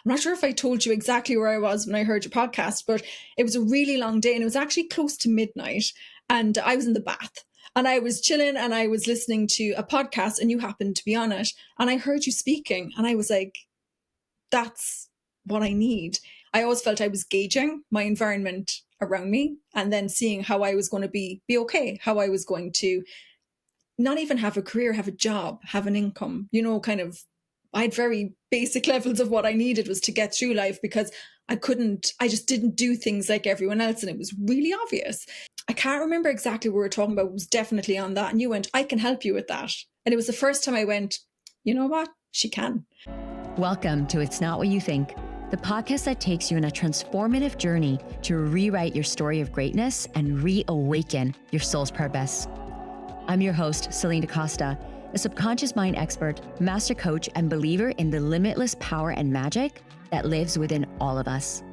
not sure if I told you exactly where I was when I heard your podcast, but it was a really long day and it was actually close to midnight and I was in the bath and I was chilling and I was listening to a podcast and you happened to be on it and I heard you speaking and I was like, that's what I need. I always felt I was gauging my environment around me and then seeing how I was going to be okay, how I was going to not even have a career, have a job, have an income, kind of. I had very basic levels of what I needed was to get through life because I just didn't do things like everyone else. And it was really obvious. I can't remember exactly what we were talking about. It was definitely on that. And you went, I can help you with that. And it was the first time I went, you know what? She can. Welcome to It's Not What You Think, the podcast that takes you on a transformative journey to rewrite your story of greatness and reawaken your soul's purpose. I'm your host, Celine DaCosta, a subconscious mind expert, master coach, and believer in the limitless power and magic that lives within all of us.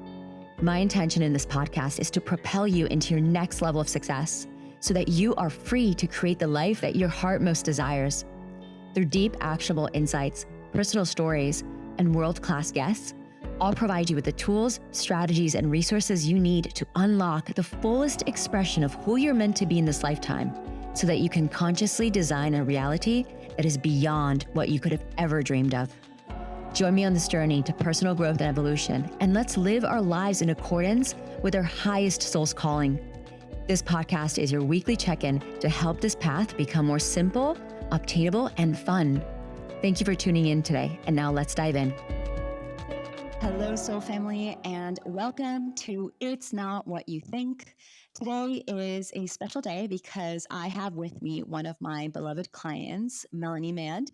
My intention in this podcast is to propel you into your next level of success so that you are free to create the life that your heart most desires. Through deep, actionable insights, personal stories, and world-class guests, I'll provide you with the tools, strategies, and resources you need to unlock the fullest expression of who you're meant to be in this lifetime, so that you can consciously design a reality that is beyond what you could have ever dreamed of. Join me on this journey to personal growth and evolution, and let's live our lives in accordance with our highest soul's calling. This podcast is your weekly check-in to help this path become more simple, obtainable, and fun. Thank you for tuning in today, and now let's dive in. Hello, soul family, and welcome to It's Not What You Think. Today is a special day because I have with me one of my beloved clients, Melanie Meade.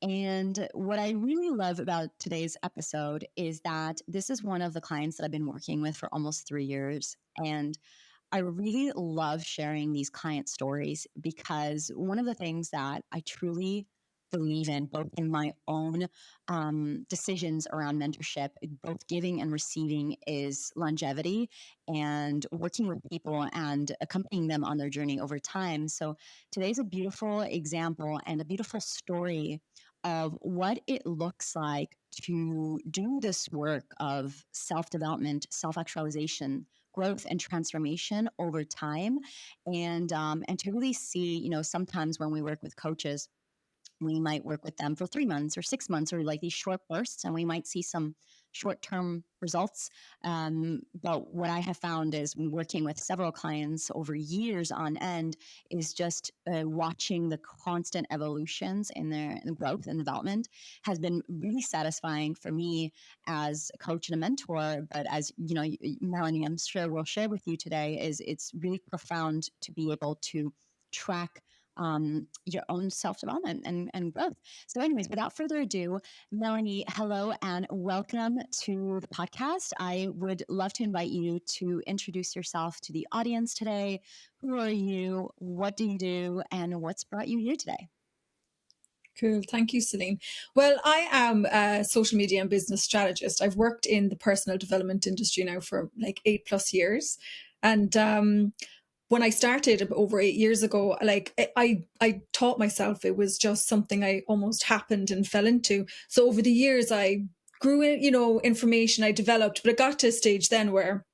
And what I really love about today's episode is that this is one of the clients that I've been working with for almost 3 years. And I really love sharing these client stories because one of the things that I truly believe in, both in my own decisions around mentorship, both giving and receiving, is longevity and working with people and accompanying them on their journey over time. So today's a beautiful example and a beautiful story of what it looks like to do this work of self-development, self-actualization, growth and transformation over time, and to really see, sometimes when we work with coaches, we might work with them for 3 months or 6 months or like these short bursts, and we might see some short-term results. But what I have found is working with several clients over years on end is just watching the constant evolutions in their growth and development has been really satisfying for me as a coach and a mentor. But as you know, Melanie, I'm sure will share with you today, is it's really profound to be able to track your own self-development and growth. So anyways, without further ado, Melanie, hello and welcome to the podcast. I would love to invite you to introduce yourself to the audience today. Who are you? What do you do? And what's brought you here today? Cool. Thank you, Celine. Well, I am a social media and business strategist. I've worked in the personal development industry now for like 8+ years. And when I started over 8 years ago, like I taught myself it was just something I almost happened and fell into. So over the years, I grew in, information I developed, but it got to a stage then where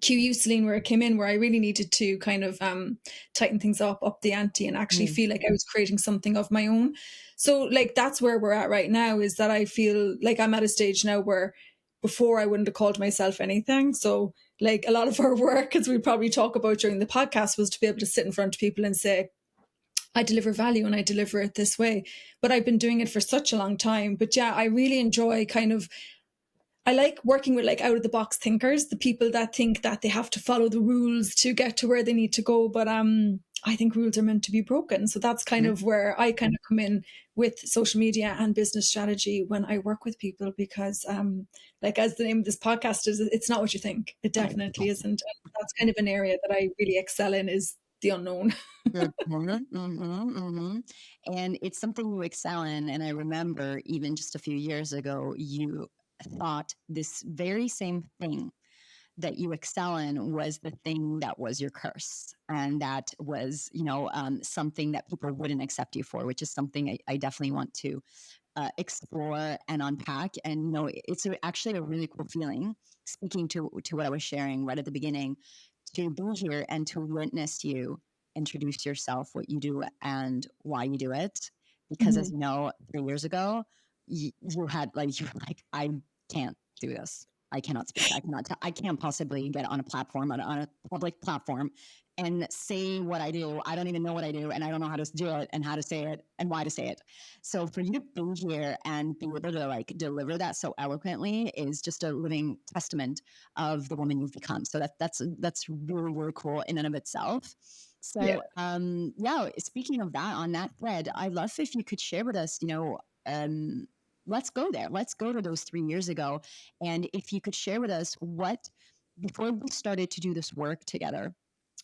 Celine, where it came in, where I really needed to kind of tighten things up the ante and actually feel like I was creating something of my own. So like, that's where we're at right now, is that I feel like I'm at a stage now where before I wouldn't have called myself anything. So like a lot of our work, as we probably talk about during the podcast, was to be able to sit in front of people and say, I deliver value and I deliver it this way. But I've been doing it for such a long time. But yeah, I really enjoy I like working with like out of the box thinkers, the people that think that they have to follow the rules to get to where they need to go. But I think rules are meant to be broken. So that's kind of where I kind of come in with social media and business strategy when I work with people, because like as the name of this podcast is, it's not what you think. It definitely isn't. And that's kind of an area that I really excel in, is the unknown. And it's something you excel in. And I remember even just a few years ago, you thought this very same thing that you excel in was the thing that was your curse. And that was, something that people wouldn't accept you for, which is something I definitely want to explore and unpack. And, it's actually a really cool feeling, speaking to what I was sharing right at the beginning, to be here and to witness you introduce yourself, what you do and why you do it. Because as Mhm. you know, 3 years ago, you had like, you were like, I can't do this. I cannot speak. I can't possibly get on a platform, on a public platform, and say what I do. I don't even know what I do, and I don't know how to do it, and how to say it, and why to say it. So for you to be here and be able to like deliver that so eloquently is just a living testament of the woman you've become. So that's really, really cool in and of itself. Yeah. So yeah, speaking of that, on that thread, I'd love if you could share with us, let's go there. Let's go to those 3 years ago. And if you could share with us before we started to do this work together,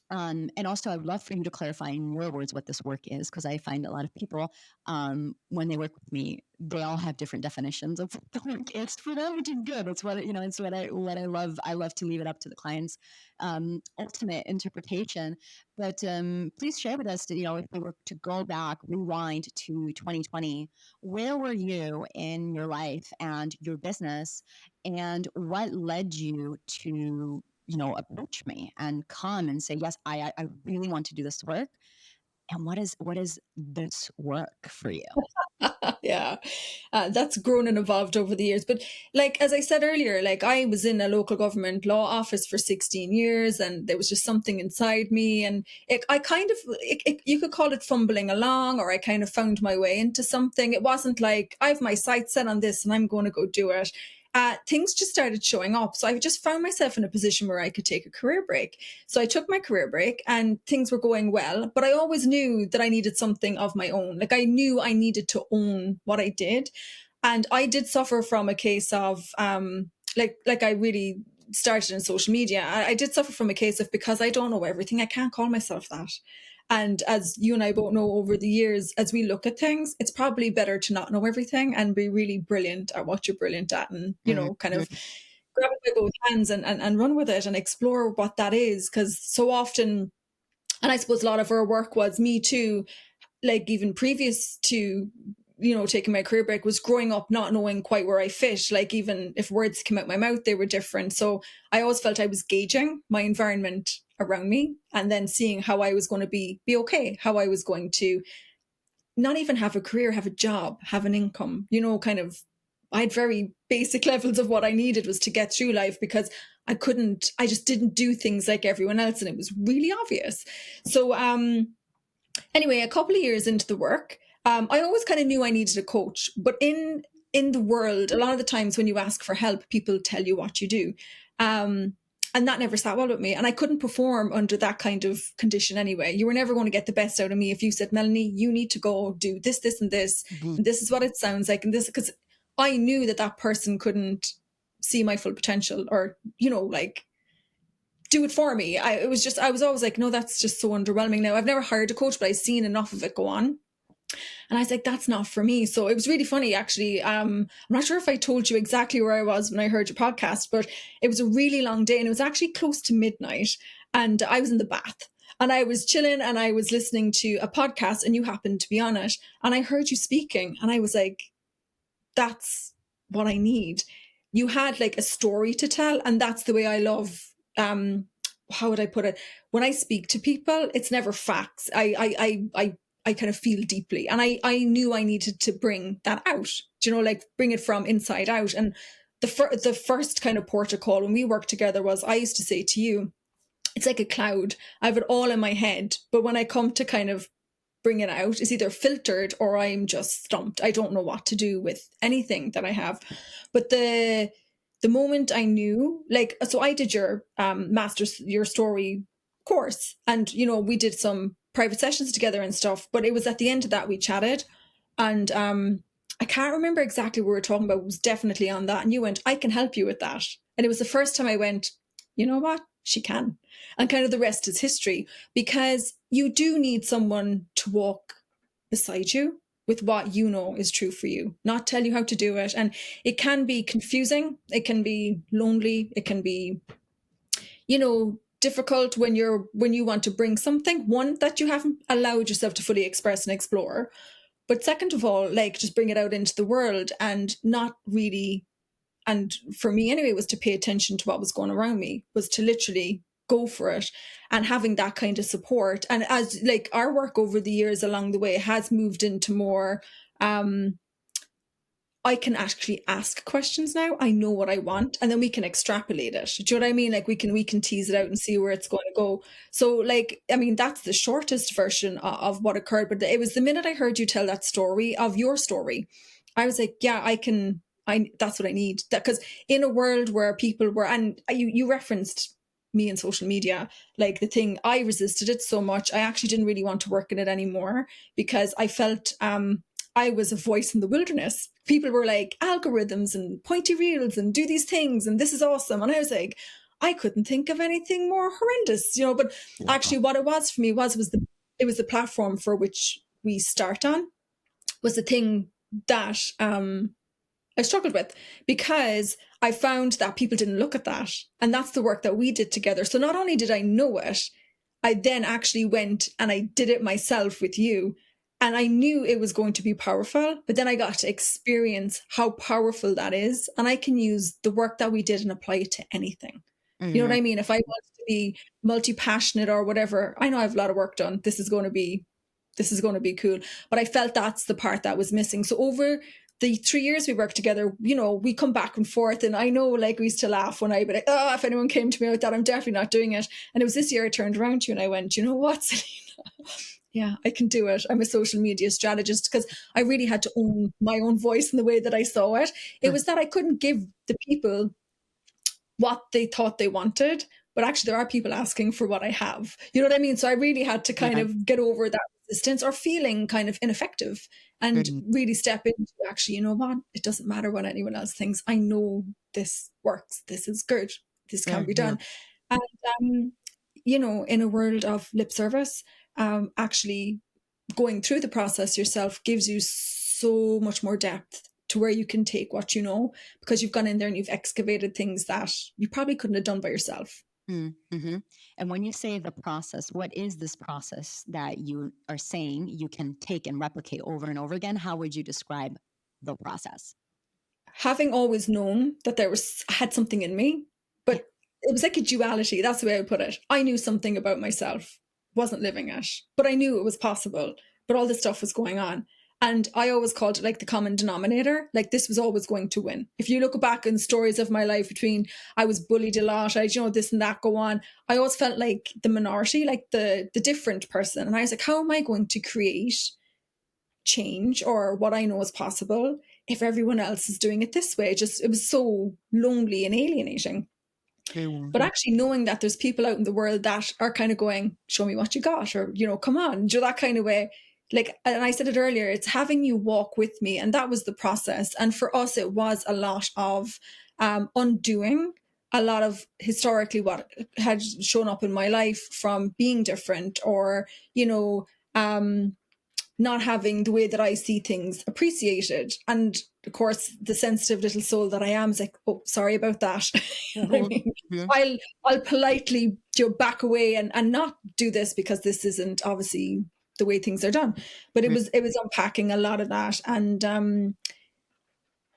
and also, I would love for you to clarify in your words what this work is, because I find a lot of people, when they work with me, they all have different definitions of what the work is for them, which is good. It's it's what I love. I love to leave it up to the client's ultimate interpretation. But please share with us that, if we were to go back, rewind to 2020, where were you in your life and your business, and what led you to approach me and come and say, yes, I really want to do this work. And what is this work for you? Yeah, that's grown and evolved over the years. But like, as I said earlier, like I was in a local government law office for 16 years and there was just something inside me. And I kind of, you could call it fumbling along, or I kind of found my way into something. It wasn't like I have my sights set on this and I'm going to go do it. Things just started showing up. So I just found myself in a position where I could take a career break. So I took my career break and things were going well, but I always knew that I needed something of my own. Like I knew I needed to own what I did. And I did suffer from a case of like I really started in social media. I did suffer from a case of, because I don't know everything, I can't call myself that. And as you and I both know, over the years, as we look at things, it's probably better to not know everything and be really brilliant at what you're brilliant at, and, kind of grab it by both hands and run with it and explore what that is. Because so often, and I suppose a lot of our work was me too, like even previous to taking my career break, was growing up not knowing quite where I fit. Like even if words came out my mouth, they were different. So I always felt I was gauging my environment around me and then seeing how I was going to be okay, how I was going to not even have a career, have a job, have an income, kind of. I had very basic levels of what I needed was to get through life, because I just didn't do things like everyone else, and it was really obvious. So anyway, a couple of years into the work, I always kind of knew I needed a coach. But in the world, a lot of the times when you ask for help, people tell you what you do. And that never sat well with me. And I couldn't perform under that kind of condition anyway. You were never going to get the best out of me if you said, Melanie, you need to go do this, this, and this. And this is what it sounds like. And this, because I knew that person couldn't see my full potential, or, like, do it for me. I was always like, no, that's just so underwhelming. Now, I've never hired a coach, but I've seen enough of it go on. And I was like, that's not for me. So it was really funny, actually. I'm not sure if I told you exactly where I was when I heard your podcast, but it was a really long day and it was actually close to midnight. And I was in the bath and I was chilling and I was listening to a podcast, and you happened to be on it. And I heard you speaking and I was like, that's what I need. You had like a story to tell. And that's the way I love, how would I put it? When I speak to people, it's never facts. I kind of feel deeply, and I knew I needed to bring that out, like bring it from inside out. And the first kind of port of call when we worked together was, I used to say to you, it's like a cloud. I have it all in my head, but when I come to kind of bring it out, it's either filtered or I'm just stumped. I don't know what to do with anything that I have. But the moment I knew, like, so I did your master's, your story course, and we did some private sessions together and stuff. But it was at the end of that we chatted, and I can't remember exactly what we were talking about. It was definitely on that, and you went, I can help you with that. And it was the first time I went, you know what, she can. And kind of the rest is history, because you do need someone to walk beside you with what you know is true for you, not tell you how to do it. And it can be confusing, it can be lonely, it can be, difficult when you want to bring something, one, that you haven't allowed yourself to fully express and explore, But second of all, like, just bring it out into the world and not really, and for me anyway, was to pay attention to what was going around me, was to literally go for it, and having that kind of support. And as like our work over the years along the way has moved into more, I can actually ask questions now. I know what I want, and then we can extrapolate it. Do you know what I mean? Like we can tease it out and see where it's going to go. So like, I mean, that's the shortest version of what occurred. But it was the minute I heard you tell that story of your story, I was like, yeah, that's what I need. That, because in a world where people were, and you referenced me in social media, like the thing, I resisted it so much. I actually didn't really want to work in it anymore because I felt I was a voice in the wilderness. People were like, algorithms and pointy reels and do these things and this is awesome. And I was like, I couldn't think of anything more horrendous, but actually what it was for me it was the platform for which we start on, was the thing that I struggled with, because I found that people didn't look at that. And that's the work that we did together. So not only did I know it, I then actually went and I did it myself with you. And I knew it was going to be powerful, but then I got to experience how powerful that is. And I can use the work that we did and apply it to anything. You know what I mean? If I want to be multi-passionate or whatever, I know I have a lot of work done. This is going to be cool. But I felt that's the part that was missing. So over the 3 years we worked together, we come back and forth. And I know, like, we used to laugh when I'd be like, oh, if anyone came to me with that, I'm definitely not doing it. And it was this year I turned around to you and I went, you know what, Selena? Yeah, I can do it. I'm a social media strategist, because I really had to own my own voice in the way that I saw it. It was that I couldn't give the people what they thought they wanted, but actually there are people asking for what I have. You know what I mean? So I really had to kind of get over that resistance or feeling kind of ineffective, and really step into, actually, you know what? It doesn't matter what anyone else thinks. I know this works. This is good. This can be done. And, in a world of lip service, actually going through the process yourself gives you so much more depth to where you can take what you know, because you've gone in there and you've excavated things that you probably couldn't have done by yourself. Mm-hmm. And when you say the process, what is this process that you are saying you can take and replicate over and over again? How would you describe the process? Having always known that I had something in me, but it was like a duality. That's the way I would put it. I knew something about myself, wasn't living it, but I knew it was possible. But all this stuff was going on. And I always called it like the common denominator. Like, this was always going to win. If you look back in stories of my life, between I was bullied a lot, this and that go on, I always felt like the minority, like the different person. And I was like, how am I going to create change, or what I know is possible, if everyone else is doing it this way? It was so lonely and alienating. But actually knowing that there's people out in the world that are kind of going, show me what you got, or, come on, do that kind of way. Like, and I said it earlier, it's having you walk with me. And that was the process. And for us, it was a lot of undoing a lot of historically what had shown up in my life from being different, or, not having the way that I see things appreciated. And of course, the sensitive little soul that I am is like, oh, sorry about that. You know what I mean? Yeah. I'll politely back away and not do this, because this isn't obviously the way things are done. But it was unpacking a lot of that. And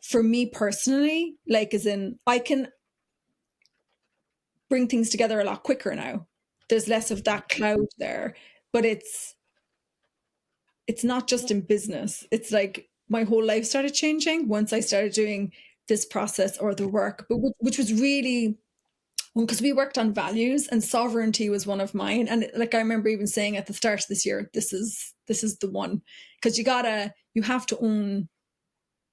for me personally, like, as in, I can bring things together a lot quicker now. There's less of that cloud there, but it's not just in business. It's like my whole life started changing once I started doing this process or the work, but which was really, because we worked on values, and sovereignty was one of mine. And like, I remember even saying at the start of this year, this is the one, because you have to own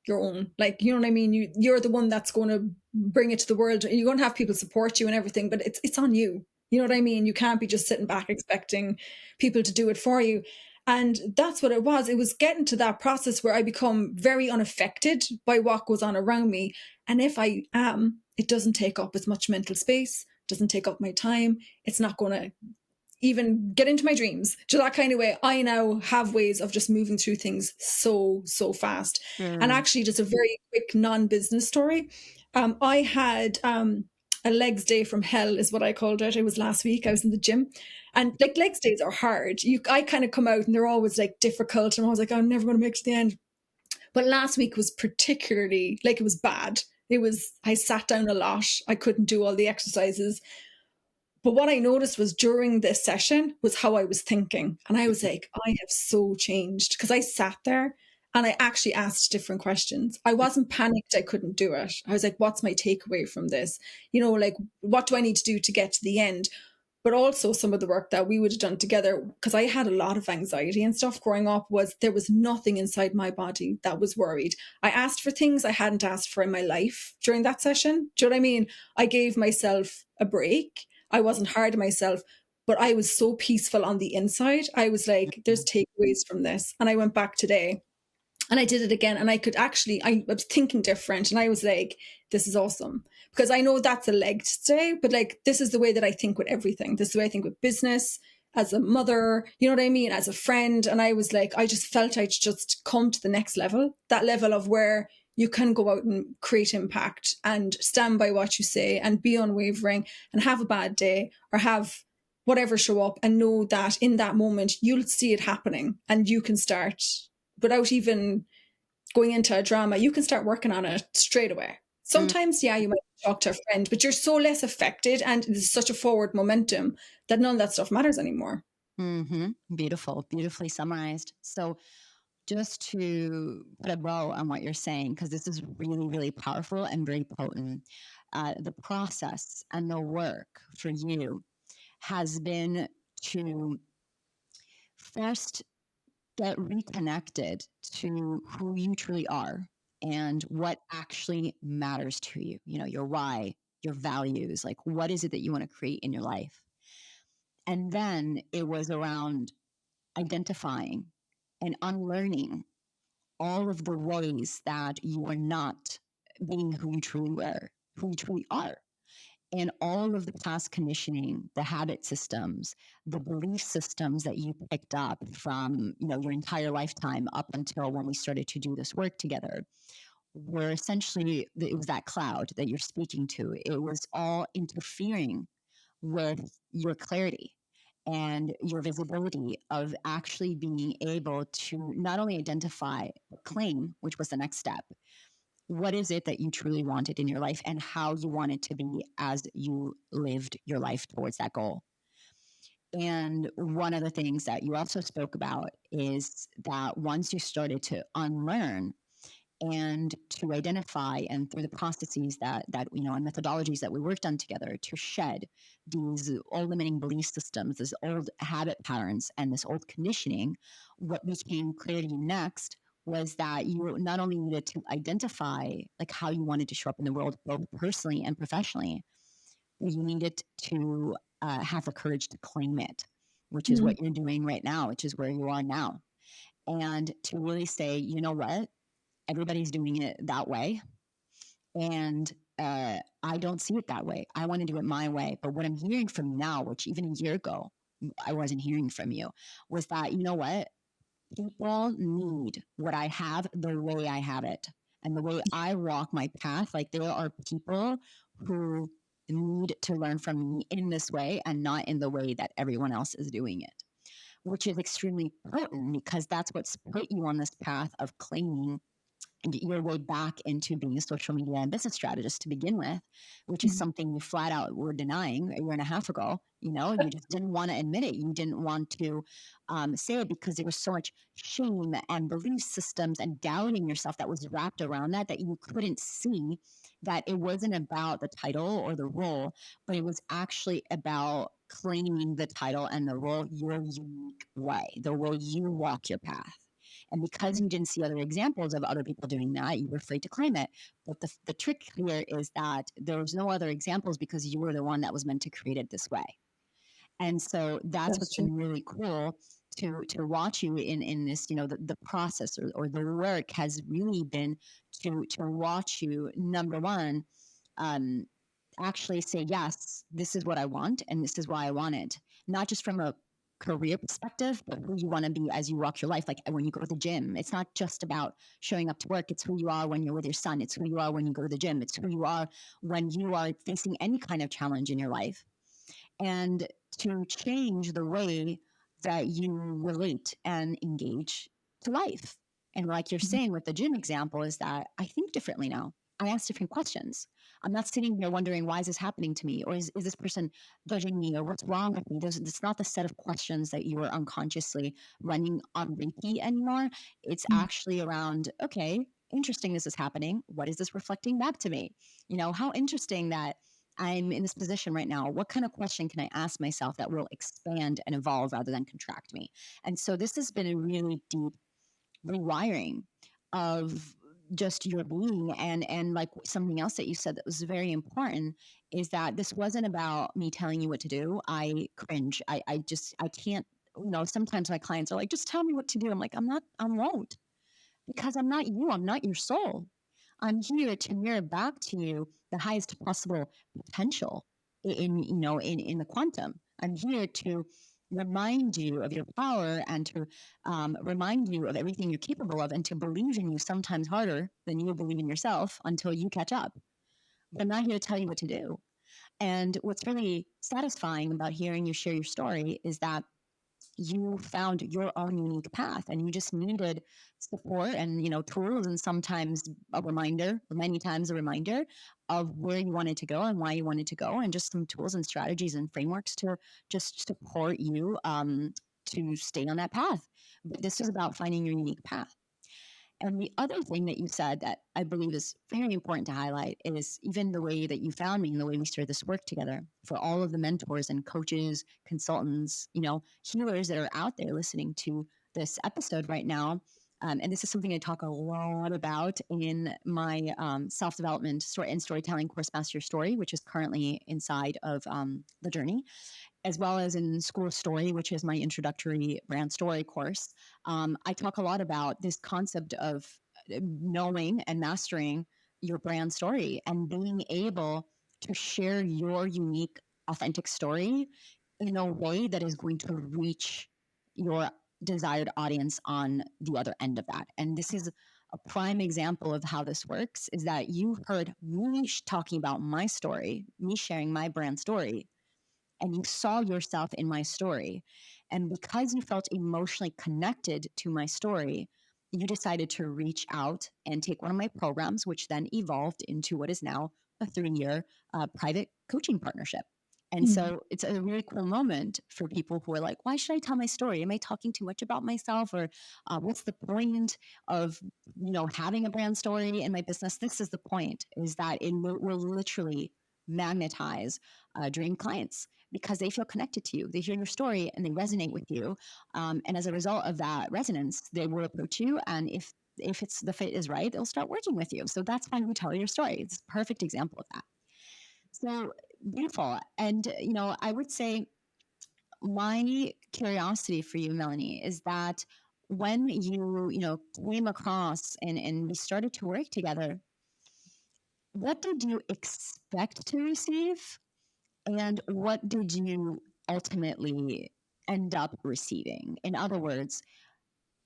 your own, like, you know what I mean? You're the one that's going to bring it to the world. You're going to have people support you and everything, but it's on you. You know what I mean? You can't be just sitting back expecting people to do it for you. And that's what it was. It was getting to that process where I become very unaffected by what goes on around me. And if I am, it doesn't take up as much mental space, doesn't take up my time. It's not going to even get into my dreams. To that kind of way, I now have ways of just moving through things so fast. And actually, just a very quick non-business story. I had a legs day from hell is what I called it. It was last week. I was in the gym, and like legs days are hard. I kind of come out and they're always like difficult, and I was like, I'm never going to make it to the end. But last week was particularly like, it was bad. I sat down a lot. I couldn't do all the exercises. But what I noticed was during this session was how I was thinking. And I was like, I have so changed, because I sat there and I actually asked different questions. I wasn't panicked. I couldn't do it. I was like, what's my takeaway from this? Like, what do I need to do to get to the end? But also some of the work that we would have done together, because I had a lot of anxiety and stuff growing up, was there was nothing inside my body that was worried. I asked for things I hadn't asked for in my life during that session. Do you know what I mean? I gave myself a break. I wasn't hard on myself, but I was so peaceful on the inside. I was like, there's takeaways from this. And I went back today and I did it again, and I was thinking different, and I was like, this is awesome. Because I know that's a leg day, but like, this is the way that I think with everything. This is the way I think with business, as a mother, you know what I mean? As a friend. And I was like, I just felt I'd just come to the next level, that level of where you can go out and create impact and stand by what you say and be unwavering, and have a bad day or have whatever show up, and know that in that moment, you'll see it happening, and you can start without even going into a drama. You can start working on it straight away. Sometimes, yeah, you might talk to a friend, but you're so less affected, and there's such a forward momentum that none of that stuff matters anymore. Beautiful, beautifully summarized. So just to put a bow on what you're saying, because this is really, really powerful and very potent, the process and the work for you has been to first get reconnected to who you truly are and what actually matters to you, your why, your values, like what is it that you want to create in your life. And then it was around identifying and unlearning all of the ways that you are not being who you truly were, who you truly are. And all of the past conditioning, the habit systems, the belief systems that you picked up from, your entire lifetime up until when we started to do this work together, were essentially, it was that cloud that you're speaking to. It was all interfering with your clarity and your visibility of actually being able to not only identify, but claim, which was the next step. What is it that you truly wanted in your life and how you want it to be as you lived your life towards that goal? And one of the things that you also spoke about is that once you started to unlearn and to identify, and through the processes that and methodologies that we worked on together, to shed these old limiting belief systems, these old habit patterns, and this old conditioning, what became clear to you next was that you not only needed to identify like how you wanted to show up in the world, both personally and professionally, but you needed to have the courage to claim it, which is what you're doing right now, which is where you are now. And to really say, you know what, everybody's doing it that way. And I don't see it that way. I want to do it my way. But what I'm hearing from you now, which even a year ago, I wasn't hearing from you, was that, you know what? People need what I have the way I have it. And the way I walk my path, like there are people who need to learn from me in this way and not in the way that everyone else is doing it, which is extremely potent because that's what's put you on this path of claiming your way back into being a social media and business strategist to begin with, which is something you flat out were denying a year and a half ago. You just didn't want to admit it. You didn't want to say it because there was so much shame and belief systems and doubting yourself that was wrapped around that you couldn't see that it wasn't about the title or the role, but it was actually about claiming the title and the role your unique way, the way you walk your path. And because you didn't see other examples of other people doing that, you were afraid to claim it. But the trick here is that there was no other examples because you were the one that was meant to create it this way. And so that's That's what's true. been really cool to watch you in this, the process or the work has really been to watch you, number one, actually say, yes, this is what I want and this is why I want it. Not just from a career perspective, but who you want to be as you walk your life. Like when you go to the gym, it's not just about showing up to work. It's who you are when you're with your son. It's who you are when you go to the gym. It's who you are when you are facing any kind of challenge in your life. And to change the way that you relate and engage to life. And like you're saying with the gym example, is that I think differently now. I ask different questions. I'm not sitting here wondering, why is this happening to me? Or is this person judging me? Or what's wrong with me? It's not the set of questions that you are unconsciously running on repeat anymore. It's actually around, okay, interesting this is happening. What is this reflecting back to me? How interesting that I'm in this position right now. What kind of question can I ask myself that will expand and evolve rather than contract me? And so this has been a really deep rewiring of just your being. And like something else that you said that was very important is that this wasn't about me telling you what to do. I cringe. I can't, sometimes my clients are like, just tell me what to do. I'm like, I won't, because I'm not you. I'm not your soul. I'm here to mirror back to you the highest possible potential in the quantum. I'm here to remind you of your power and to remind you of everything you're capable of, and to believe in you sometimes harder than you believe in yourself until you catch up. But I'm not here to tell you what to do. And what's really satisfying about hearing you share your story is that you found your own unique path, and you just needed support and tools, and sometimes a reminder, many times a reminder of where you wanted to go and why you wanted to go, and just some tools and strategies and frameworks to just support you to stay on that path. But this is about finding your unique path. And the other thing that you said that I believe is very important to highlight is even the way that you found me and the way we started this work together. For all of the mentors and coaches, consultants, healers that are out there listening to this episode right now. And this is something I talk a lot about in my self-development and storytelling course, Master Your Story, which is currently inside of the journey, as well as in School of Story, which is my introductory brand story course. I talk a lot about this concept of knowing and mastering your brand story and being able to share your unique, authentic story in a way that is going to reach your desired audience on the other end of that. And this is a prime example of how this works, is that you heard me talking about my story, me sharing my brand story, and you saw yourself in my story. And because you felt emotionally connected to my story, you decided to reach out and take one of my programs, which then evolved into what is now a 3-year private coaching partnership. And so it's a really cool moment for people who are like, why should I tell my story? Am I talking too much about myself? Or what's the point of, having a brand story in my business? This is the point, is that it will literally magnetize dream clients, because they feel connected to you. They hear your story and they resonate with you. And as a result of that resonance, they will approach you. And if it's the fit is right, they'll start working with you. So that's why you tell your story. It's a perfect example of that. So beautiful. And, I would say my curiosity for you, Melanie, is that when you came across and we started to work together, what did you expect to receive? And what did you ultimately end up receiving? In other words,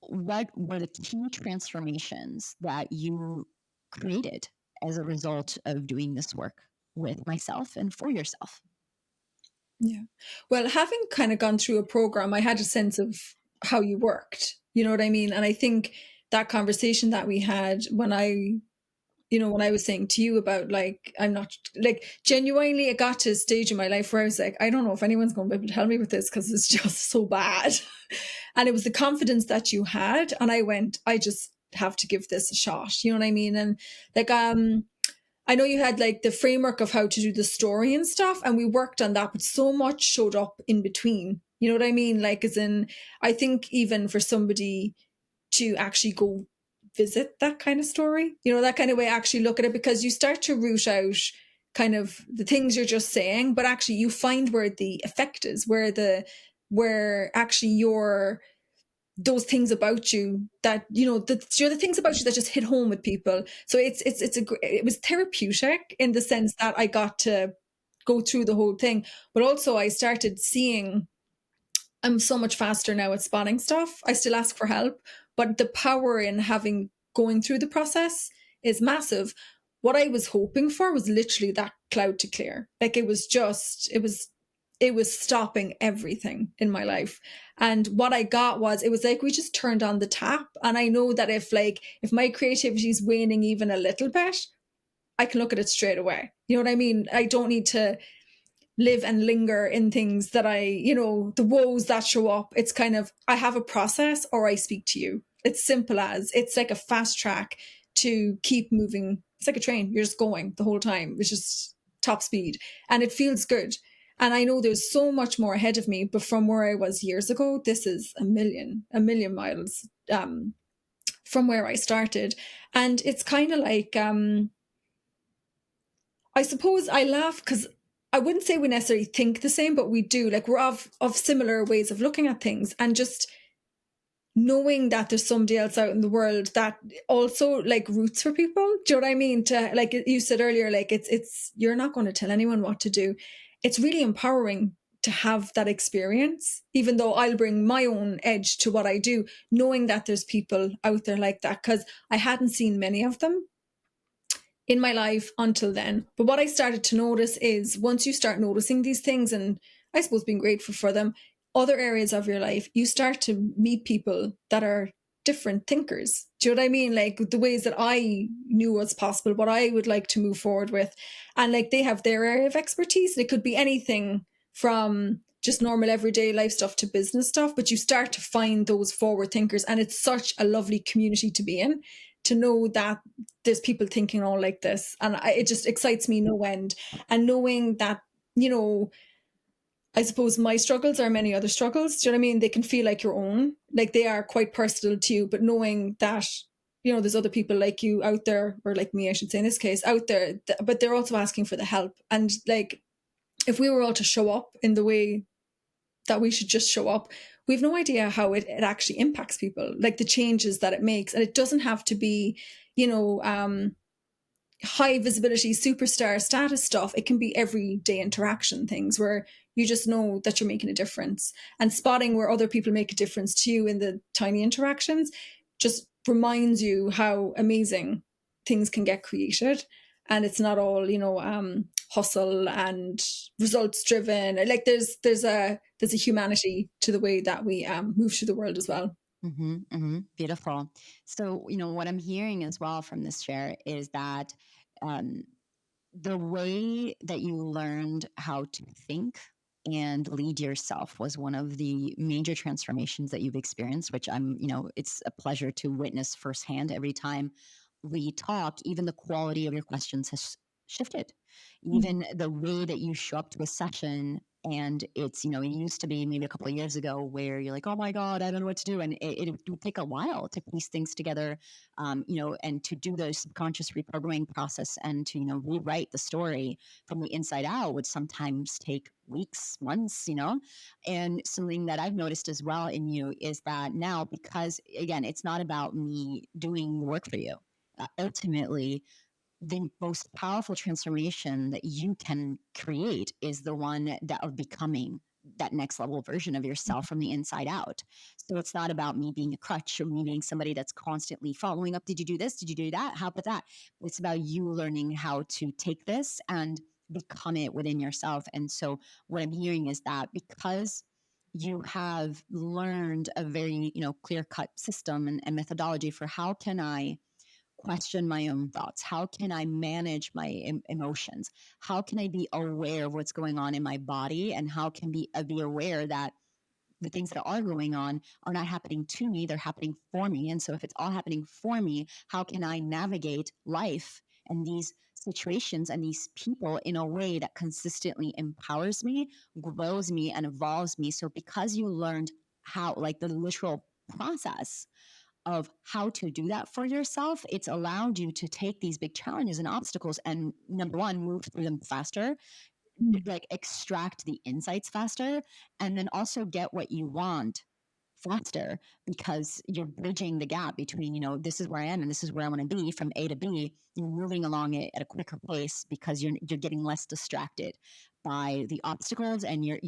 what were the key transformations that you created as a result of doing this work with myself and for yourself? Yeah. Well, having kind of gone through a program, I had a sense of how you worked. You know what I mean? And I think that conversation that we had when I was saying to you about like, I'm not like genuinely, it got to a stage in my life where I was like, I don't know if anyone's going to be able to help me with this because it's just so bad. And it was the confidence that you had. And I went, I just have to give this a shot. You know what I mean? And like, I know you had like the framework of how to do the story and stuff, and we worked on that, but so much showed up in between. You know what I mean? Like, as in, I think even for somebody to actually go visit that kind of story, that kind of way, actually look at it, because you start to root out kind of the things you're just saying, but actually you find where the effect is, where actually those things about you that you're the things about you that just hit home with people. So it was therapeutic in the sense that I got to go through the whole thing, but also I started seeing I'm so much faster now at spotting stuff. I still ask for help, but the power in having going through the process is massive. What I was hoping for was literally that cloud to clear. Like it was stopping everything in my life. And what I got was, it was like we just turned on the tap. And I know that if my creativity is waning even a little bit, I can look at it straight away. You know what I mean? I don't need to live and linger in things that the woes that show up. It's kind of, I have a process or I speak to you. It's simple as, it's like a fast track to keep moving. It's like a train. You're just going the whole time. It's just top speed and it feels good. And I know there's so much more ahead of me, but from where I was years ago, this is a million miles from where I started. And it's kind of like, I suppose I laugh because I wouldn't say we necessarily think the same, but we do. Like we're of similar ways of looking at things, and just knowing that there's somebody else out in the world that also like roots for people. Do you know what I mean? To, like you said earlier, like it's you're not going to tell anyone what to do. It's really empowering to have that experience, even though I'll bring my own edge to what I do, knowing that there's people out there like that, because I hadn't seen many of them in my life until then. But what I started to notice is, once you start noticing these things and I suppose being grateful for them, other areas of your life, you start to meet people that are different thinkers. Do you know what I mean? Like the ways that I knew was possible, what I would like to move forward with. And like they have their area of expertise. It could be anything from just normal everyday life stuff to business stuff, but you start to find those forward thinkers. And it's such a lovely community to be in, to know that there's people thinking all like this. And it just excites me no end. And knowing that, I suppose my struggles are many other struggles. Do you know what I mean? They can feel like your own, like they are quite personal to you, but knowing that, there's other people like you out there, or like me, I should say in this case, out there, but they're also asking for the help. And like, if we were all to show up in the way that we should just show up, we've no idea how it actually impacts people, like the changes that it makes. And it doesn't have to be, high visibility superstar status stuff. It can be everyday interaction things where you just know that you're making a difference, and spotting where other people make a difference to you in the tiny interactions just reminds you how amazing things can get created. And it's not all, hustle and results driven. Like there's a humanity to the way that we move through the world as well. Beautiful. So, what I'm hearing as well from this share is that um, the way that you learned how to think and lead yourself was one of the major transformations that you've experienced, which it's a pleasure to witness firsthand every time we talk. Even the quality of your questions has shifted. Even the way that you show up to a session, and it's, it used to be maybe a couple of years ago where you're like, oh my God, I don't know what to do. And it would take a while to piece things together, and to do the subconscious reprogramming process and to, rewrite the story from the inside out would sometimes take weeks, months, and something that I've noticed as well in you is that now, because again, it's not about me doing the work for you. Ultimately, the most powerful transformation that you can create is the one that of becoming that next level version of yourself from the inside out. So it's not about me being a crutch or me being somebody that's constantly following up. Did you do this? Did you do that? How about that? It's about you learning how to take this and become it within yourself. And so what I'm hearing is that because you have learned a very, clear cut system and methodology for how can I question my own thoughts? How can I manage my emotions? How can I be aware of what's going on in my body? And how can be aware that the things that are going on are not happening to me, they're happening for me. And so if it's all happening for me, how can I navigate life and these situations and these people in a way that consistently empowers me, grows me, and evolves me? So because you learned how, like the literal process of how to do that for yourself, it's allowed you to take these big challenges and obstacles and number one, move through them faster, like extract the insights faster, and then also get what you want faster because you're bridging the gap between, this is where I am and this is where I want to be from A to B. You're moving along it at a quicker pace because you're getting less distracted. by the obstacles, and you're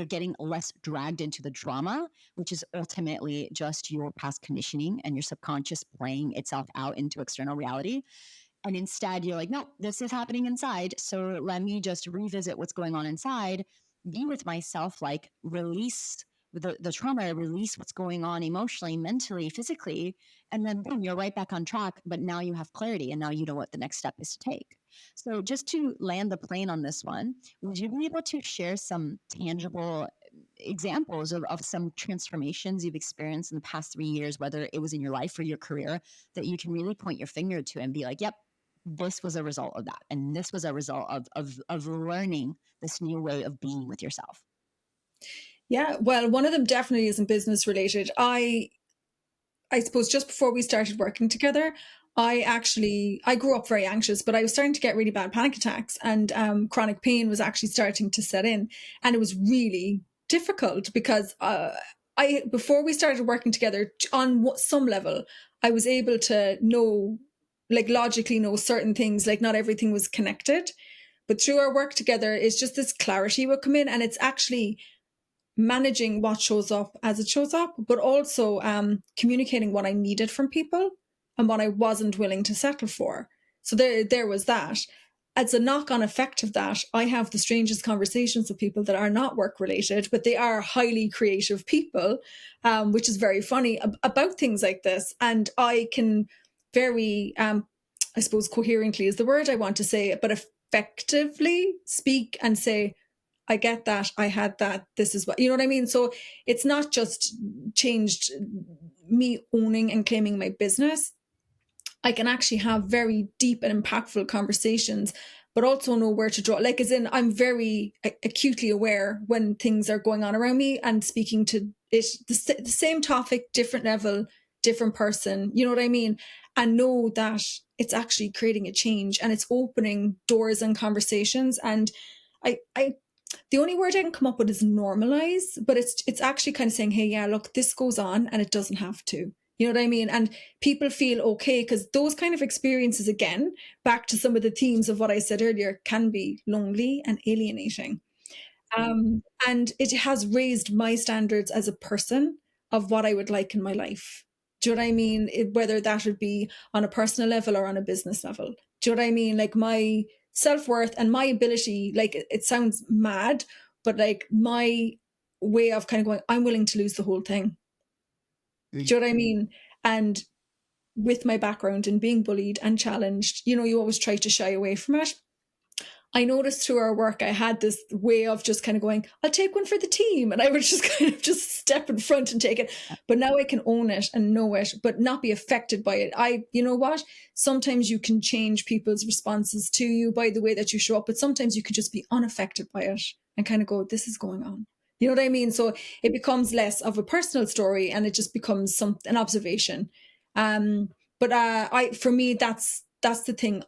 getting less dragged into the drama, which is ultimately just your past conditioning and your subconscious playing itself out into external reality. And instead you're like, no, this is happening inside, so let me just revisit what's going on inside, be with myself, like release the trauma, release what's going on emotionally, mentally, physically, and then boom, you're right back on track. But now you have clarity, and now you know what the next step is to take. So just to land the plane on this one, would you be able to share some tangible examples of some transformations you've experienced in the past 3 years, whether it was in your life or your career, that you can really point your finger to and be like, yep, this was a result of that, and this was a result of learning this new way of being with yourself? Yeah, well, one of them definitely isn't business related. I suppose just before we started working together, I grew up very anxious, but I was starting to get really bad panic attacks, and chronic pain was actually starting to set in, and it was really difficult because I before we started working together on some level, I was able to know, like logically know certain things, like not everything was connected, but through our work together, it's just this clarity would come in, and it's actually managing what shows up as it shows up, but also communicating what I needed from people and what I wasn't willing to settle for. So there was that. As a knock-on effect of that, I have the strangest conversations with people that are not work-related, but they are highly creative people, which is very funny about things like this. And I can very, I suppose, coherently is the word I want to say, but effectively speak and say, I get that. I had that. This is what, you know what I mean? So it's not just changed me owning and claiming my business. I can actually have very deep and impactful conversations, but also know where to draw. Like, as in, I'm very acutely aware when things are going on around me and speaking to it, the same topic, different level, different person. You know what I mean? And know that it's actually creating a change and it's opening doors and conversations. And I the only word I can come up with is normalize, but it's actually kind of saying, hey, yeah, look, this goes on and it doesn't have to. You know what I mean? And people feel okay because those kind of experiences, again, back to some of the themes of what I said earlier, can be lonely and alienating. And it has raised my standards as a person of what I would like in my life. Do you know what I mean? Whether that would be on a personal level or on a business level. Do you know what I mean? Like my self-worth and my ability, like it sounds mad, but like my way of kind of going, I'm willing to lose the whole thing. Do you know what I mean? And with my background in being bullied and challenged, you always try to shy away from it. I noticed through our work, I had this way of just kind of going, I'll take one for the team. And I would just kind of just step in front and take it. But now I can own it and know it, but not be affected by it. You know what? Sometimes you can change people's responses to you by the way that you show up, but sometimes you can just be unaffected by it and kind of go, this is going on. You know what I mean? So it becomes less of a personal story and it just becomes an observation. For me, that's the thing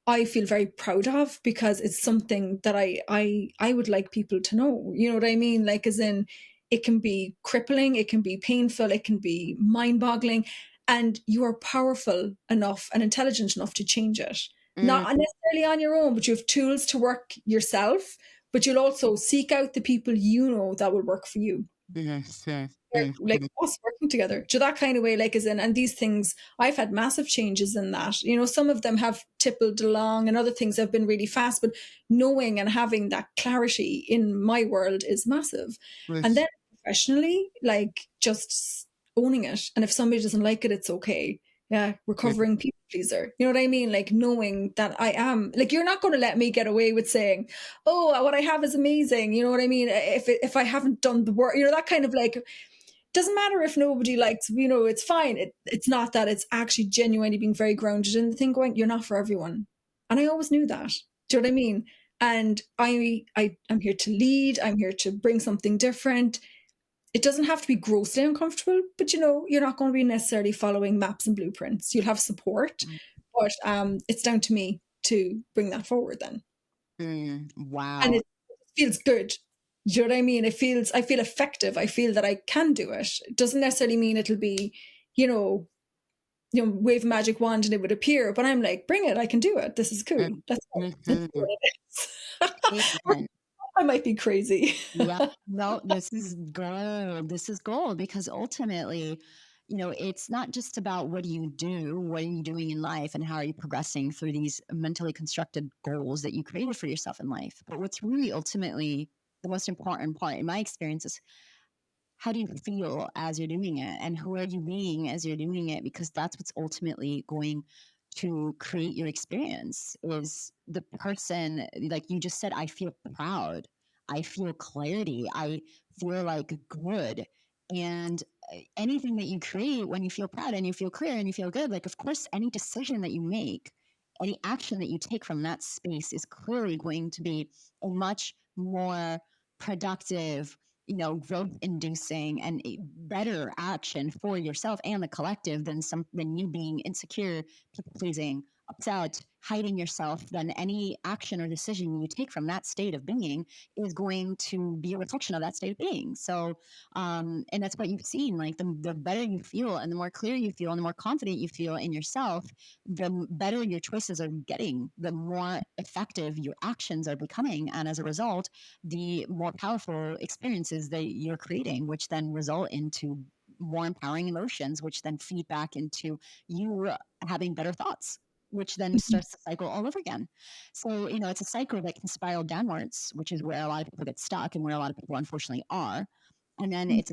I feel very proud of because it's something that I would like people to know. You know what I mean? Like, as in, it can be crippling, it can be painful, it can be mind-boggling, and you are powerful enough and intelligent enough to change it. Not necessarily on your own, but you have tools to work yourself, but you'll also seek out the people you know that will work for you, Yes, yes, like yes. us working together to that kind of way, like, as in, and these things, I've had massive changes in that. Some of them have tippled along and other things have been really fast, but knowing and having that clarity in my world is massive. And Yes, then professionally, like, just owning it. And if somebody doesn't like it, it's okay. Yeah, yes, recovering people pleaser. You know what I mean? Like, knowing that I am, like, you're not going to let me get away with saying, oh, what I have is amazing. You know what I mean? If I haven't done the work, that kind of, like, doesn't matter if nobody likes, it's fine. It's not that. It's actually genuinely being very grounded in the thing, going, you're not for everyone. And I always knew that. Do you know what I mean? And I'm here to lead. I'm here to bring something different. It doesn't have to be grossly uncomfortable, but you're not going to be necessarily following maps and blueprints. You'll have support, but it's down to me to bring that forward then. And wow. it feels good. Do you know what I mean? I feel effective. I feel that I can do it. It doesn't necessarily mean it'll be, wave a magic wand and it would appear, but I'm like, bring it. I can do it. This is Yes, cool. That's yes, this yes, is what it is. Amen. I might be crazy. Yeah. No, this is gold. This is gold because ultimately, it's not just about what do you do, what are you doing in life, and how are you progressing through these mentally constructed goals that you created for yourself in life. But what's really ultimately the most important part in my experience is how do you feel as you're doing it and who are you being as you're doing it, because that's what's ultimately going to create your experience is the person. Like you just said, I feel proud, I feel clarity, I feel like good. And anything that you create when you feel proud and you feel clear and you feel good, like of course any decision that you make, any action that you take from that space is clearly going to be a much more productive, growth inducing and a better action for yourself and the collective than you being insecure, people pleasing, upset, hiding yourself. Then any action or decision you take from that state of being is going to be a reflection of that state of being. So, and that's what you've seen. Like the better you feel and the more clear you feel and the more confident you feel in yourself, the better your choices are getting, the more effective your actions are becoming. And as a result, the more powerful experiences that you're creating, which then result into more empowering emotions, which then feed back into you having better thoughts, which then starts the cycle all over again. So, it's a cycle that can spiral downwards, which is where a lot of people get stuck and where a lot of people unfortunately are. And then it's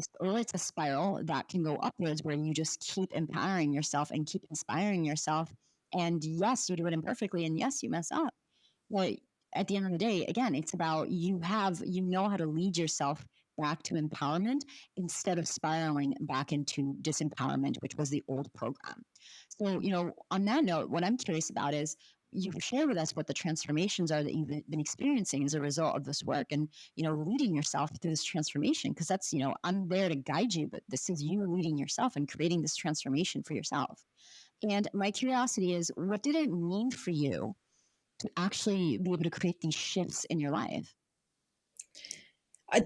a spiral that can go upwards where you just keep empowering yourself and keep inspiring yourself. And yes, you do it imperfectly. And yes, you mess up. Well, at the end of the day, again, it's about you know how to lead yourself back to empowerment instead of spiraling back into disempowerment, which was the old program. So, on that note, what I'm curious about is you share with us what the transformations are that you've been experiencing as a result of this work and, leading yourself through this transformation. Cause that's, I'm there to guide you, but this is you leading yourself and creating this transformation for yourself. And my curiosity is, what did it mean for you to actually be able to create these shifts in your life?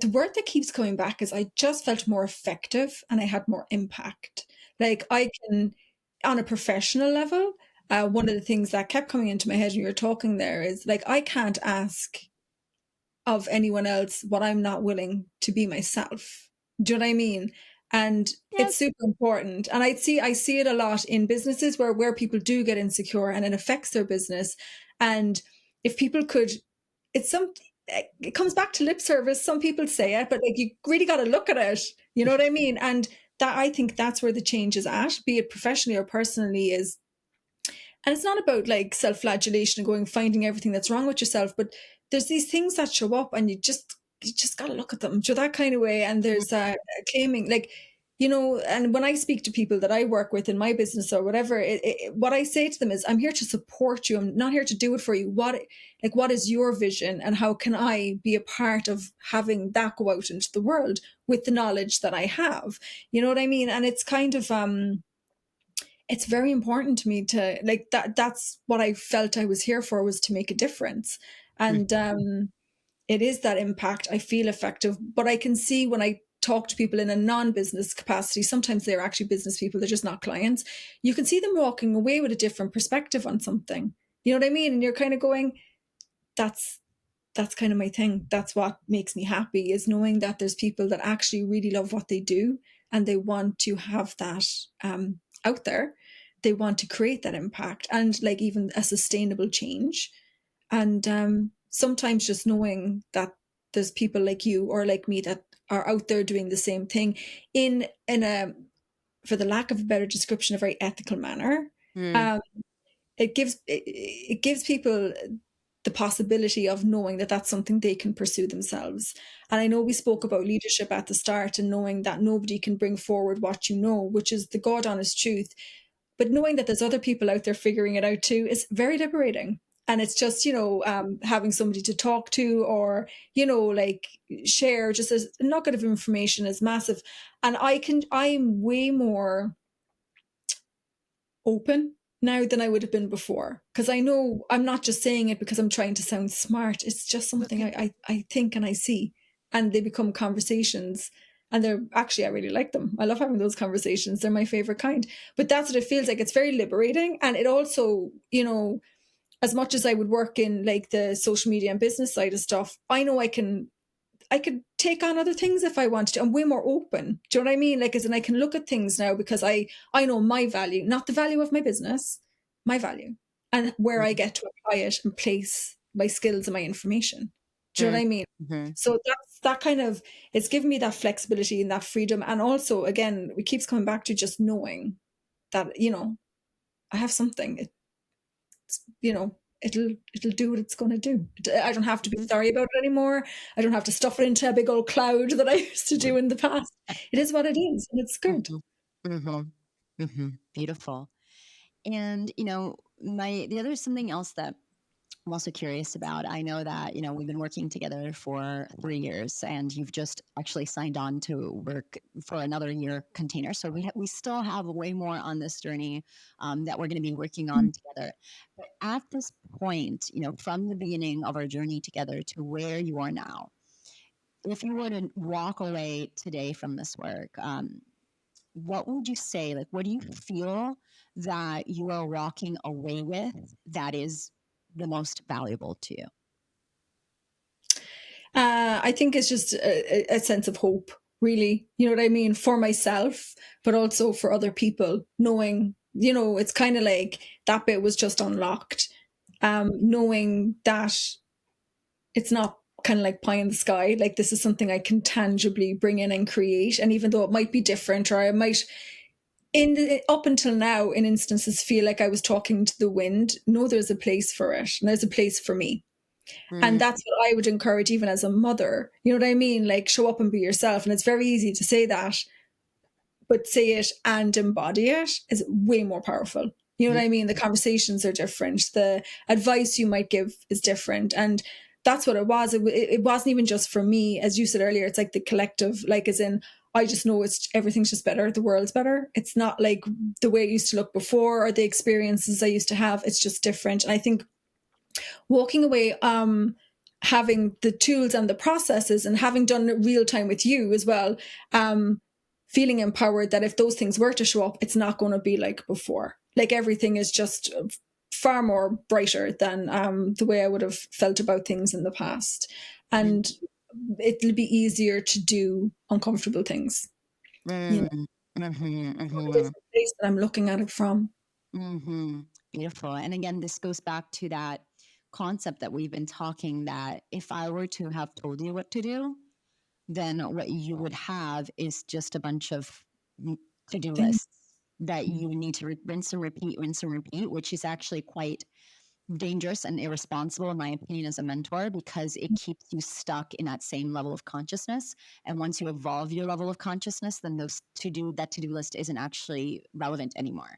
The word that keeps coming back is I just felt more effective and I had more impact. Like I can, on a professional level, one of the things that kept coming into my head when you were talking there is like I can't ask of anyone else what I'm not willing to be myself. Do you know what I mean? And it's Yes. super important. And I see it a lot in businesses where people do get insecure and it affects their business. And if people could, it's some it comes back to lip service. Some people say it, but like you really got to look at it. You know what I mean? And that I think that's where the change is at, be it professionally or personally, is and it's not about like self-flagellation and going finding everything that's wrong with yourself, but there's these things that show up and you just got to look at them to that kind of way. And there's claiming like, and when I speak to people that I work with in my business or whatever, what I say to them is, I'm here to support you. I'm not here to do it for you. What is your vision and how can I be a part of having that go out into the world with the knowledge that I have? You know what I mean? And it's kind of, it's very important to me to like that's what I felt I was here for, was to make a difference. And it is that impact. I feel effective, but I can see when I talk to people in a non-business capacity, sometimes they're actually business people, they're just not clients. You can see them walking away with a different perspective on something. You know what I mean? And you're kind of going, that's that's kind of my thing. That's what makes me happy, is knowing that there's people that actually really love what they do and they want to have that out there. They want to create that impact and like even a sustainable change. And sometimes just knowing that there's people like you or like me that are out there doing the same thing in a, for the lack of a better description, a very ethical manner. Mm, Um, it gives people the possibility of knowing that that's something they can pursue themselves. And I know we spoke about leadership at the start and knowing that nobody can bring forward what you know, which is the God honest truth. But knowing that there's other people out there figuring it out too is very liberating. And it's just, having somebody to talk to or, like share just a nugget of information is massive. And I'm way more open now than I would have been before. Because I know I'm not just saying it because I'm trying to sound smart. It's just something okay. I think and I see. And they become conversations. And they're actually, I really like them. I love having those conversations. They're my favorite kind. But that's what it feels like. It's very liberating. And it also, as much as I would work in like the social media and business side of stuff, I know I could take on other things if I wanted to. I'm way more open. Do you know what I mean? Like, as in I can look at things now because I know my value, not the value of my business, my value, and where I get to apply it and place my skills and my information. Do you know what I mean? Mm-hmm. So that's that kind of, it's given me that flexibility and that freedom. And also, again, it keeps coming back to just knowing that, you know, I have something. It's, you know, it'll do what it's going to do. I don't have to be sorry about it anymore. I don't have to stuff it into a big old cloud that I used to do in the past. It is what it is, and it's good. Beautiful. And the other something else that I'm also curious about. I know that we've been working together for 3 years, and you've just actually signed on to work for another year container. So we still have way more on this journey that we're going to be working on together. But at this point, from the beginning of our journey together to where you are now, if you were to walk away today from this work, what would you say? Like, what do you feel that you are walking away with that is the most valuable to you? I think it's just a sense of hope, really. You know what I mean? For myself, but also for other people, knowing, it's kind of like that bit was just unlocked. Knowing that it's not kind of like pie in the sky, like this is something I can tangibly bring in and create. And even though it might be different, or I might, up until now, in instances, feel like I was talking to the wind, no, there's a place for it, and there's a place for me. And that's what I would encourage, even as a mother. You know what I mean? Like, show up and be yourself. And it's very easy to say that, but say it and embody it is way more powerful. You know what I mean? The conversations are different. The advice you might give is different. And that's what it was. It wasn't even just for me. As you said earlier, it's like the collective, like, as in, I just know everything's just better. The world's better. It's not like the way it used to look before or the experiences I used to have. It's just different. And I think walking away, having the tools and the processes, and having done it real time with you as well, feeling empowered that if those things were to show up, it's not going to be like before. Like, everything is just far more brighter than the way I would have felt about things in the past. And it'll be easier to do uncomfortable things. You know, a different place that I'm looking at it from. Beautiful. And again, this goes back to that concept that we've been talking, that if I were to have told you what to do, then what you would have is just a bunch of to-do lists that you need to rinse and repeat, which is actually quite dangerous and irresponsible, in my opinion, as a mentor, because it keeps you stuck in that same level of consciousness. And once you evolve your level of consciousness, then that to-do list isn't actually relevant anymore.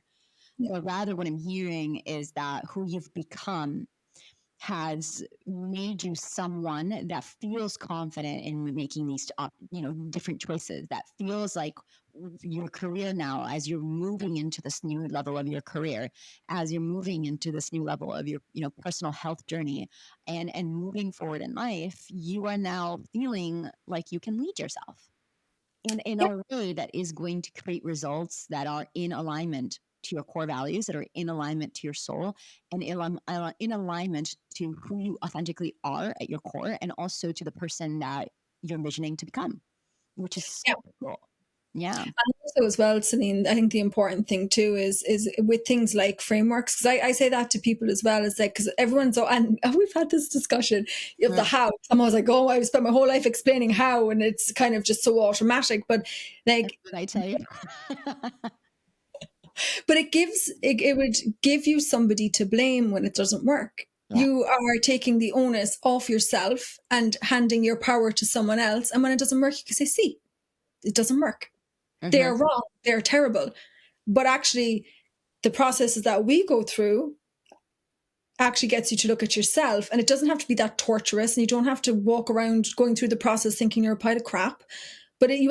But rather, what I'm hearing is that who you've become has made you someone that feels confident in making these different choices, that feels like your career now, as you're moving into this new level of your career, as you're moving into this new level of your personal health journey, and moving forward in life, you are now feeling like you can lead yourself in a way that is going to create results that are in alignment to your core values, that are in alignment to your soul, and in alignment to who you authentically are at your core, and also to the person that you're envisioning to become, which is so cool. Yeah. And also as well, Celine, I think the important thing too is with things like frameworks, because I say that to people as well, is like, because everyone's, and we've had this discussion of the how. I'm always like, oh, I've spent my whole life explaining how, and it's kind of just so automatic. But like, I tell you. But it would give you somebody to blame when it doesn't work. Yeah. You are taking the onus off yourself and handing your power to someone else. And when it doesn't work, you can say, see, it doesn't work. They are wrong. They're terrible. But actually, the processes that we go through actually gets you to look at yourself. And it doesn't have to be that torturous. And you don't have to walk around going through the process thinking you're a pile of crap. But you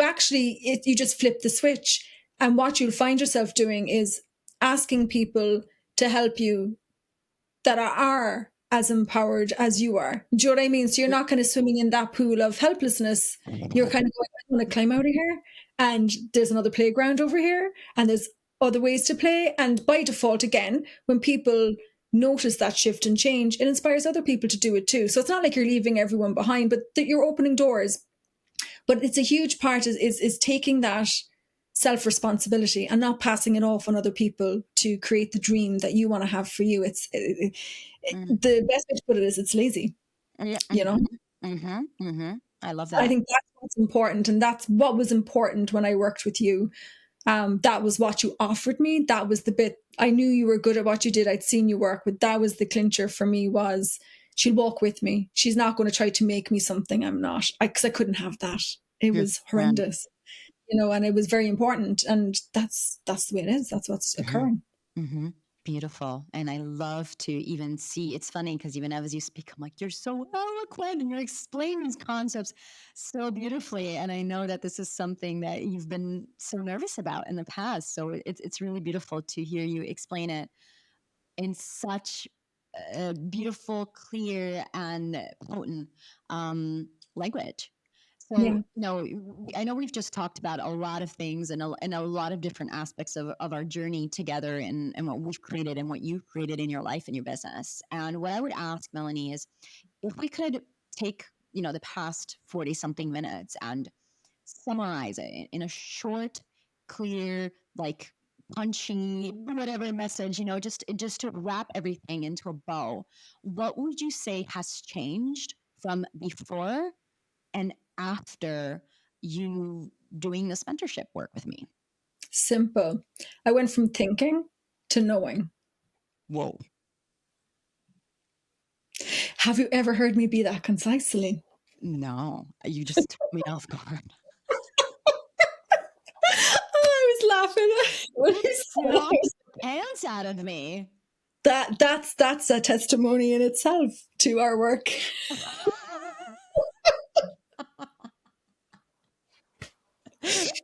just flip the switch. And what you'll find yourself doing is asking people to help you that are as empowered as you are. Do you know what I mean? So you're not kind of swimming in that pool of helplessness. You're kind of going, I want to climb out of here. And there's another playground over here. And there's other ways to play. And by default, again, when people notice that shift and change, it inspires other people to do it too. So it's not like you're leaving everyone behind, but that you're opening doors. But it's a huge part is taking that self responsibility and not passing it off on other people to create the dream that you want to have for you. Mm. The best way to put it is it's lazy, Yeah. you know. I love I that. think that's what's important, and that's what was important when I worked with you. That was what you offered me. That was the bit I knew you were good at what you did. I'd seen you work, but that was the clincher for me. Was she'll walk with me. She's not going to try to make me something I'm not. Because I couldn't have that. It was Mm. horrendous, and it was very important. And that's the way it is. That's what's Mhm. occurring. Mhm. Beautiful. And I love to even see, it's funny because even as you speak, I'm like, you're so eloquent and you're explaining these concepts so beautifully. And I know that this is something that you've been so nervous about in the past. So it's really beautiful to hear you explain it in such a beautiful, clear, and potent language. So, Yeah, I know we've just talked about a lot of things and a lot of different aspects of our journey together and what we've created and what you've created in your life and your business. And what I would ask, Melanie, is if we could take, the past 40 something minutes and summarize it in a short, clear, like punchy, whatever message, just to wrap everything into a bow, what would you say has changed from before and after you doing this mentorship work with me? simple. I went from thinking to knowing. Whoa. Have you ever heard me be that concise, Celine? No, you just took me off guard. I was laughing when You you said knocked it. the pants out of me. That's a testimony in itself to our work.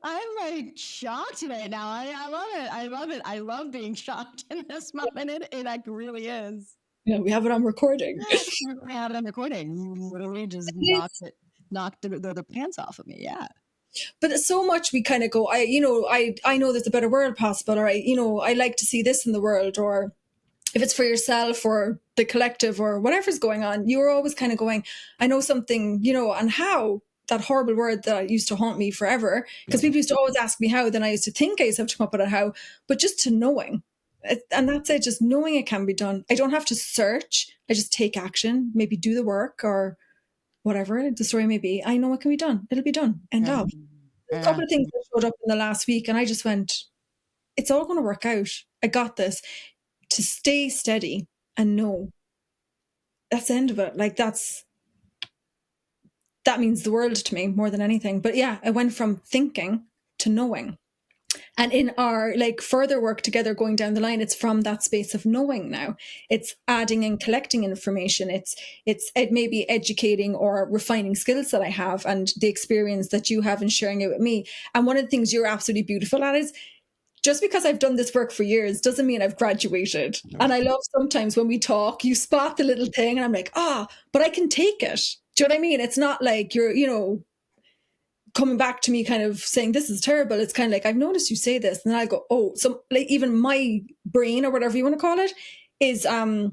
I'm like shocked right now. I love it. I love it. I love being shocked in this moment. It like really is. We have it on recording. I have it on recording. You literally just knocked the pants off of me. Yeah. But so much we kind of go, I know there's a better world possible, or I like to see this in the world, or if it's for yourself or the collective or whatever's going on, you're always kind of going, I know something, and how, that horrible word that used to haunt me forever, because people used to always ask me how, then I used to think I used to have to come up with a how, but just to knowing. And that's it, just knowing it can be done. I don't have to search. I just take action, maybe do the work or whatever the story may be. I know it can be done. It'll be done. End of. A Yeah. couple of things that showed up in the last week, and I just went, it's all going to work out. I got this. To stay steady and know that's the end of it. Like that means the world to me more than anything. But yeah, I went from thinking to knowing. And in our like further work together going down the line, it's from that space of knowing now. It's adding and collecting information. It may be educating or refining skills that I have and the experience that you have and sharing it with me. And one of the things you're absolutely beautiful at is just because I've done this work for years doesn't mean I've graduated. And I love sometimes when we talk, you spot the little thing and I'm like, but I can take it. Do you know what I mean? It's not like you're, coming back to me kind of saying this is terrible. It's kind of like, I've noticed you say this. And then I go, oh, so like even my brain or whatever you want to call it is it'll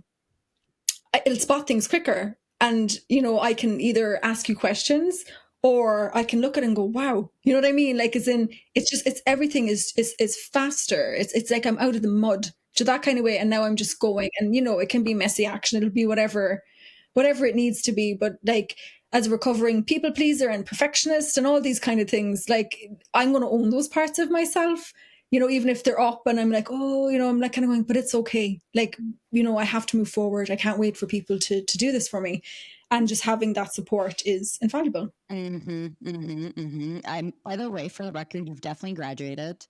spot things quicker. And, I can either ask you questions or I can look at it and go, wow, you know what I mean? Like, as in, it's everything is faster. It's like I'm out of the mud to that kind of way. And now I'm just going and, it can be messy action. It'll be whatever it needs to be. But like, as a recovering people pleaser and perfectionist and all these kind of things, like I'm going to own those parts of myself, even if they're up and I'm like, oh, I'm like kind of going, but it's okay. Like, I have to move forward. I can't wait for people to do this for me. And just having that support is invaluable. I'm, by the way, for the record, you've definitely graduated.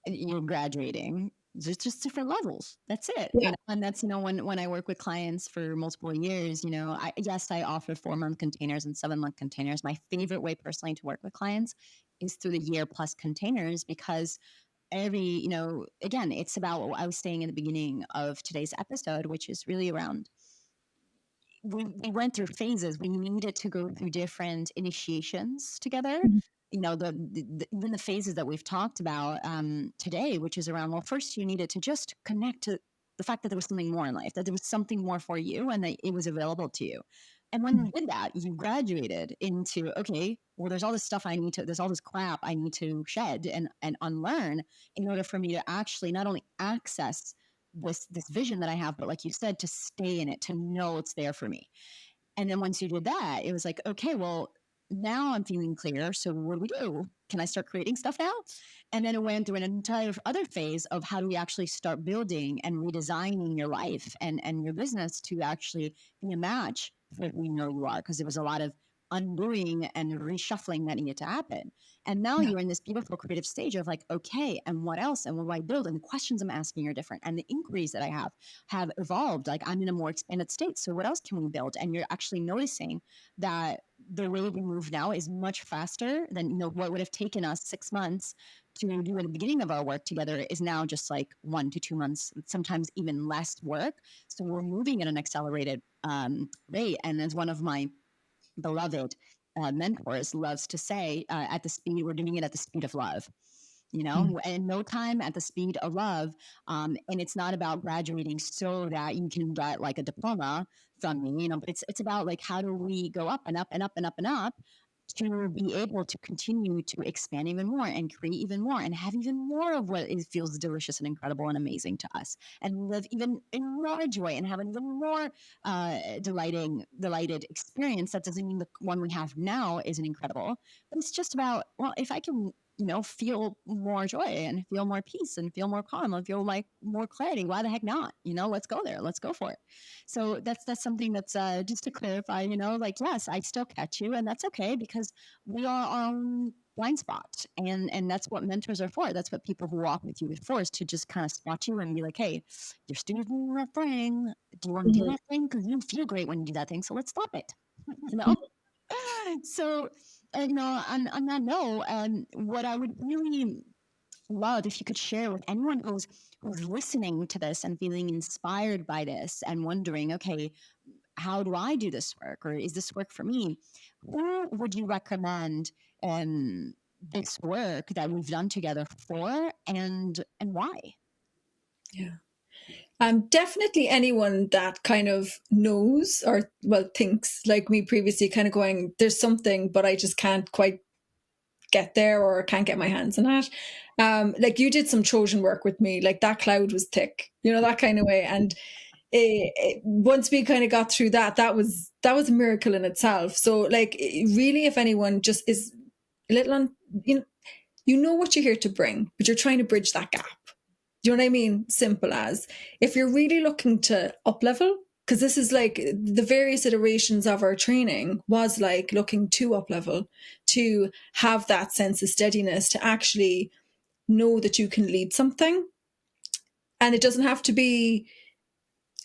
You're graduating. There's just different levels. That's it. Yeah. And that's, when I work with clients for multiple years, I offer 4-month containers and 7-month containers. My favorite way personally to work with clients is through the year plus containers because again, it's about what I was saying in the beginning of today's episode, which is really around we went through phases. We needed to go through different initiations together. Mhm. Even the phases that we've talked about today, which is around, well, first you needed to just connect to the fact that there was something more in life, that there was something more for you and that it was available to you. And when you did that, you graduated into, okay, well, there's all this stuff there's all this crap I need to shed and unlearn in order for me to actually not only access this vision that I have, but like you said, to stay in it, to know it's there for me. And then once you did that, it was like, okay, well, now I'm feeling clear. So what do we do? Can I start creating stuff now? And then it went through an entire other phase of how do we actually start building and redesigning your life and your business to actually be a match for who you know you are. Because there was a lot of undoing and reshuffling that needed to happen. And now Yeah. you're in this beautiful creative stage of like, okay, and what else? And what do I build? And the questions I'm asking are different. And the inquiries that I have evolved. Like I'm in a more expanded state. So what else can we build? And you're actually noticing that the way we move now is much faster than what would have taken us 6 months to do at the beginning of our work together is now just like 1 to 2 months, sometimes even less work. So we're moving at an accelerated rate. And as one of my beloved mentors loves to say, we're doing it at the speed of love. And no time at the speed of love. And it's not about graduating so that you can get like a diploma from me, but it's about like, how do we go up and up and up and up and up to be able to continue to expand even more and create even more and have even more of what feels delicious and incredible and amazing to us and live even in more joy and have an even more delighted experience. That doesn't mean the one we have now isn't incredible, but it's just about, well, if I can feel more joy and feel more peace and feel more calm and feel like more clarity, why the heck not? Let's go there. Let's go for it. So that's something that's just to clarify, like, yes, I still catch you and that's okay because we are our own blind spot. And that's what mentors are for. That's what people who walk with you are for, is to just kind of spot you and be like, hey, you're still doing that thing. Do you want to do that thing? Because you feel great when you do that thing. So let's stop it. you know? So, on that note, what I would really love if you could share with anyone who's listening to this and feeling inspired by this and wondering, okay, how do I do this work, or is this work for me? Who would you recommend this work that we've done together for, and why? Yeah. Definitely anyone that kind of knows or, well, thinks like me previously, kind of going, there's something, but I just can't quite get there or can't get my hands on it. Like you did some Trojan work with me, like that cloud was thick, that kind of way. And once we kind of got through that was a miracle in itself. So like, really, if anyone just is a little on, you know what you're here to bring, but you're trying to bridge that gap. Do you know what I mean? Simple as, if you're really looking to up level, because this is like the various iterations of our training was like looking to up level, to have that sense of steadiness, to actually know that you can lead something. And it doesn't have to be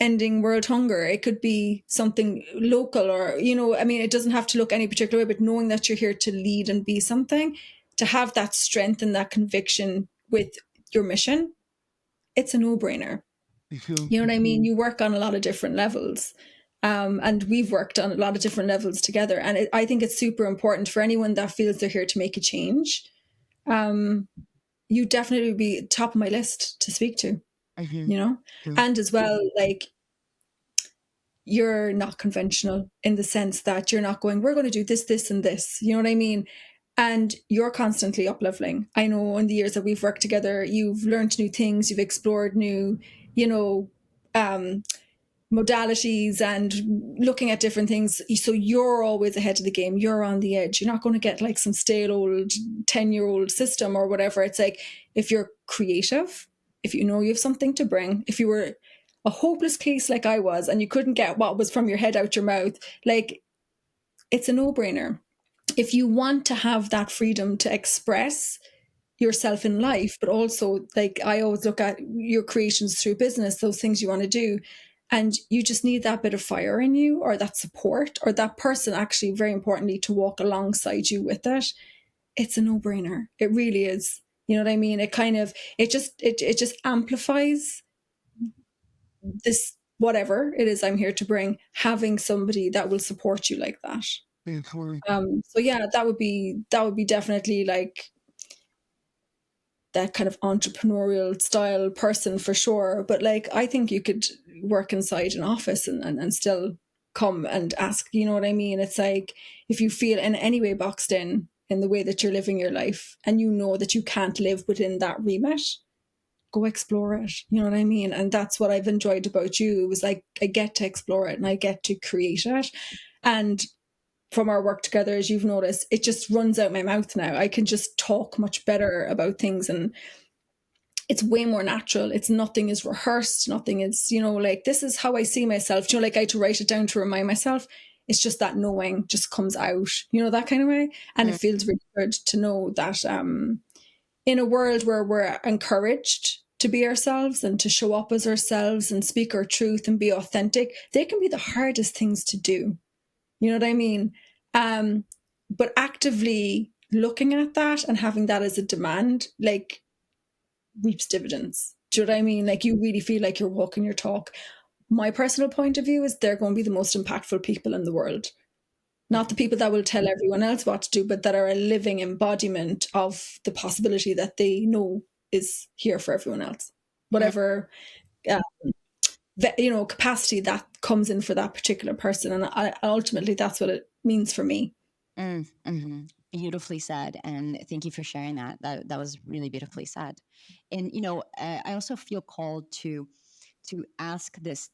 ending world hunger. It could be something local, or, it doesn't have to look any particular way, but knowing that you're here to lead and be something, to have that strength and that conviction with your mission, it's a no-brainer. You know what I mean? You work on a lot of different levels. And we've worked on a lot of different levels together. And I think it's super important for anyone that feels they're here to make a change. You definitely would be top of my list to speak to, and as well, like, you're not conventional in the sense that you're not going, we're going to do this, this, and this. You know what I mean? And you're constantly up leveling. I know in the years that we've worked together, you've learned new things, you've explored new, modalities and looking at different things. So you're always ahead of the game. You're on the edge. You're not going to get like some stale old 10-year-old system or whatever. It's like, if you're creative, if you know you have something to bring, if you were a hopeless case like I was and you couldn't get what was from your head out your mouth, like, it's a no-brainer. If you want to have that freedom to express yourself in life, but also, like, I always look at your creations through business, those things you want to do, and you just need that bit of fire in you, or that support, or that person, actually, very importantly, to walk alongside you with it. It's a no-brainer. It really is. You know what I mean? It kind of, it just amplifies this, whatever it is I'm here to bring, having somebody that will support you like that. So yeah, that would be definitely like that kind of entrepreneurial style person for sure. But like, I think you could work inside an office and still come and ask, you know what I mean? It's like, if you feel in any way boxed in the way that you're living your life and you know that you can't live within that remit, go explore it. You know what I mean? And that's what I've enjoyed about you. It was like, I get to explore it and I get to create it. And from our work together, as you've noticed, it just runs out my mouth now. I can just talk much better about things, and it's way more natural. It's nothing is rehearsed. Nothing is, you know, like, this is how I see myself. You know, like, I had to write it down to remind myself. It's just that knowing just comes out, you know, that kind of way. And it feels really good to know that in a world where we're encouraged to be ourselves and to show up as ourselves and speak our truth and be authentic, they can be the hardest things to do. You know what I mean? But actively looking at that and having that as a demand, like, reaps dividends. Do you know what I mean? Like, you really feel like you're walking your talk. My personal point of view is they're going to be the most impactful people in the world. Not the people that will tell everyone else what to do, but that are a living embodiment of the possibility that they know is here for everyone else. Whatever, you know, capacity that comes in for that particular person. And ultimately, that's what it means for me. Beautifully said, and thank you for sharing that. That was really beautifully said. And you know, I also feel called to ask this,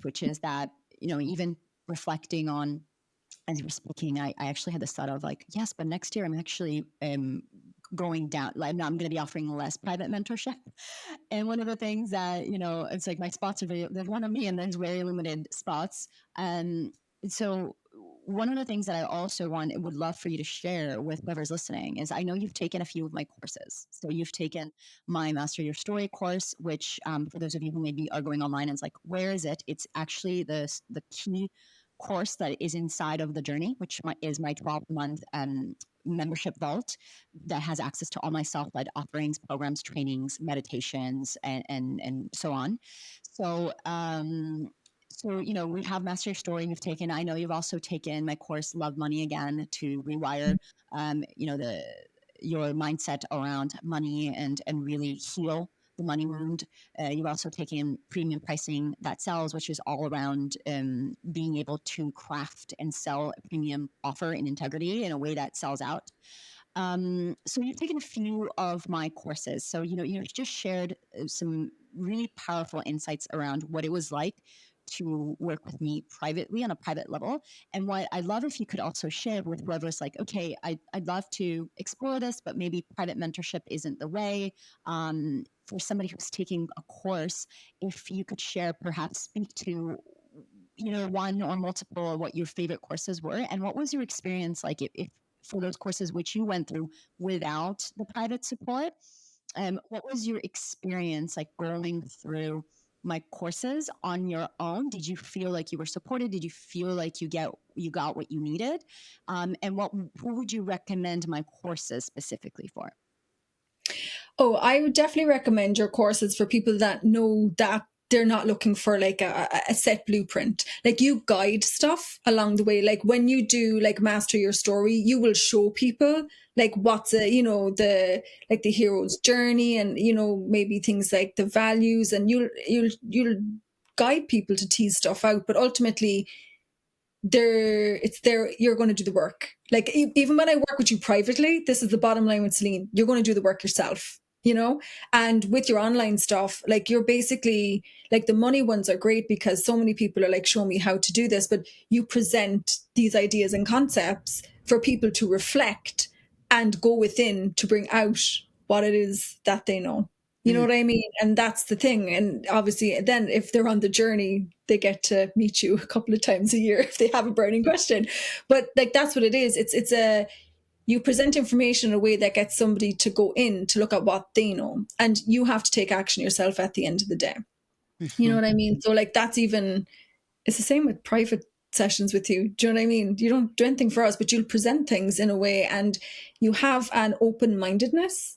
which is that, you know, even reflecting on, as you were speaking, I actually had this thought of like, yes, but next year I'm actually going down. Like, I'm going to be offering less private mentorship. And one of the things that, you know, it's like my spots are there's one of me and there's very limited spots. So one of the things that I also would love for you to share with whoever's listening is, I know you've taken a few of my courses. So you've taken my Master Your Story course, which for those of you who maybe are going online and it's like, where is it? It's actually the key course that is inside of the journey, which is my 12-month membership vault that has access to all my self-led offerings, programs, trainings, meditations, and so on. So, you know, we have Master Your Story you've taken. I know you've also taken my course, Love Money Again, to rewire, you know, your mindset around money and really heal the money wound. You've also taken Premium Pricing That Sells, which is all around being able to craft and sell a premium offer in integrity in a way that sells out. So you've taken a few of my courses. So, you know, you just shared some really powerful insights around what it was like to work with me privately on a private level. And what I'd love if you could also share with whoever's like, okay, I'd love to explore this, but maybe private mentorship isn't the way. For somebody who's taking a course, if you could share, perhaps speak to, you know, one or multiple of what your favorite courses were, and what was your experience like if for those courses which you went through without the private support. What was your experience like going through my courses on your own? Did you feel like you were supported? Did you feel like you got what you needed? And who would you recommend my courses specifically for? Oh, I would definitely recommend your courses for people that know that they're not looking for like a set blueprint. Like, you guide stuff along the way. Like, when you do like Master Your Story, you will show people like what's you know, the hero's journey, and, you know, maybe things like the values, and you'll guide people to tease stuff out. But ultimately, you're going to do the work. Like, even when I work with you privately, this is the bottom line with Celine, you're going to do the work yourself, you know. And with your online stuff, like, you're basically like, the money ones are great because so many people are like, show me how to do this, but you present these ideas and concepts for people to reflect and go within to bring out what it is that they know. You know what I mean? And that's the thing. And obviously, then if they're on the journey, they get to meet you a couple of times a year if they have a burning question. But like, that's what it is. You present information in a way that gets somebody to go in to look at what they know, and you have to take action yourself at the end of the day. You know what I mean? So like, it's the same with private sessions with you. Do you know what I mean? You don't do anything for us, but you'll present things in a way, and you have an open-mindedness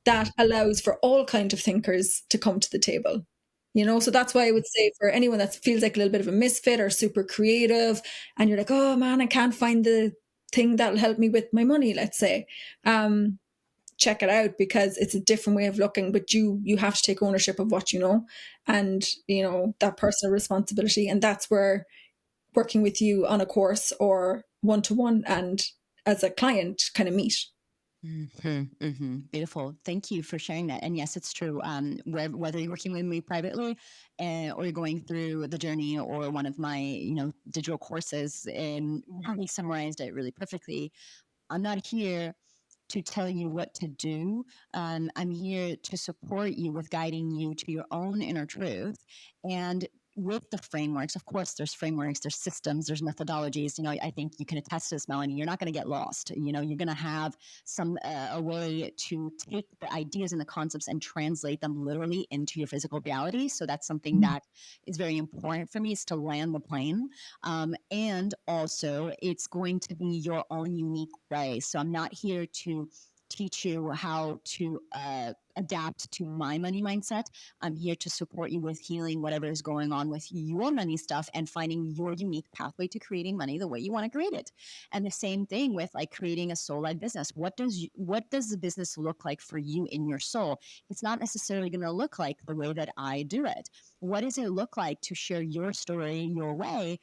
that allows for all kinds of thinkers to come to the table. You know, so that's why I would say, for anyone that feels like a little bit of a misfit or super creative, and you're like, oh man, I can't find the thing that'll help me with my money, let's say. check it out because it's a different way of looking, but you have to take ownership of what you know, and that personal responsibility. And that's where working with you on a course or one-to-one and as a client kind of meet. Beautiful. Thank you for sharing that. And yes, it's true. Whether you're working with me privately or you're going through the journey or one of my, digital courses, and really summarized it really perfectly. I'm not here to tell you what to do. I'm here to support you with guiding you to your own inner truth. And with the frameworks, of course, there's frameworks, there's systems, there's methodologies. I think you can attest to this, Melanie. You're not going to get lost. You're going to have a way to take the ideas and the concepts and translate them literally into your physical reality. So that's something that is very important for me, is to land the plane. And also, it's going to be your own unique way. So I'm not here to teach you how to adapt to my money mindset. I'm here to support you with healing whatever is going on with your money stuff and finding your unique pathway to creating money the way you want to create it. And the same thing with like creating a soul-led business. What does the business look like for you in your soul? It's not necessarily going to look like the way that I do it. What does it look like to share your story your way?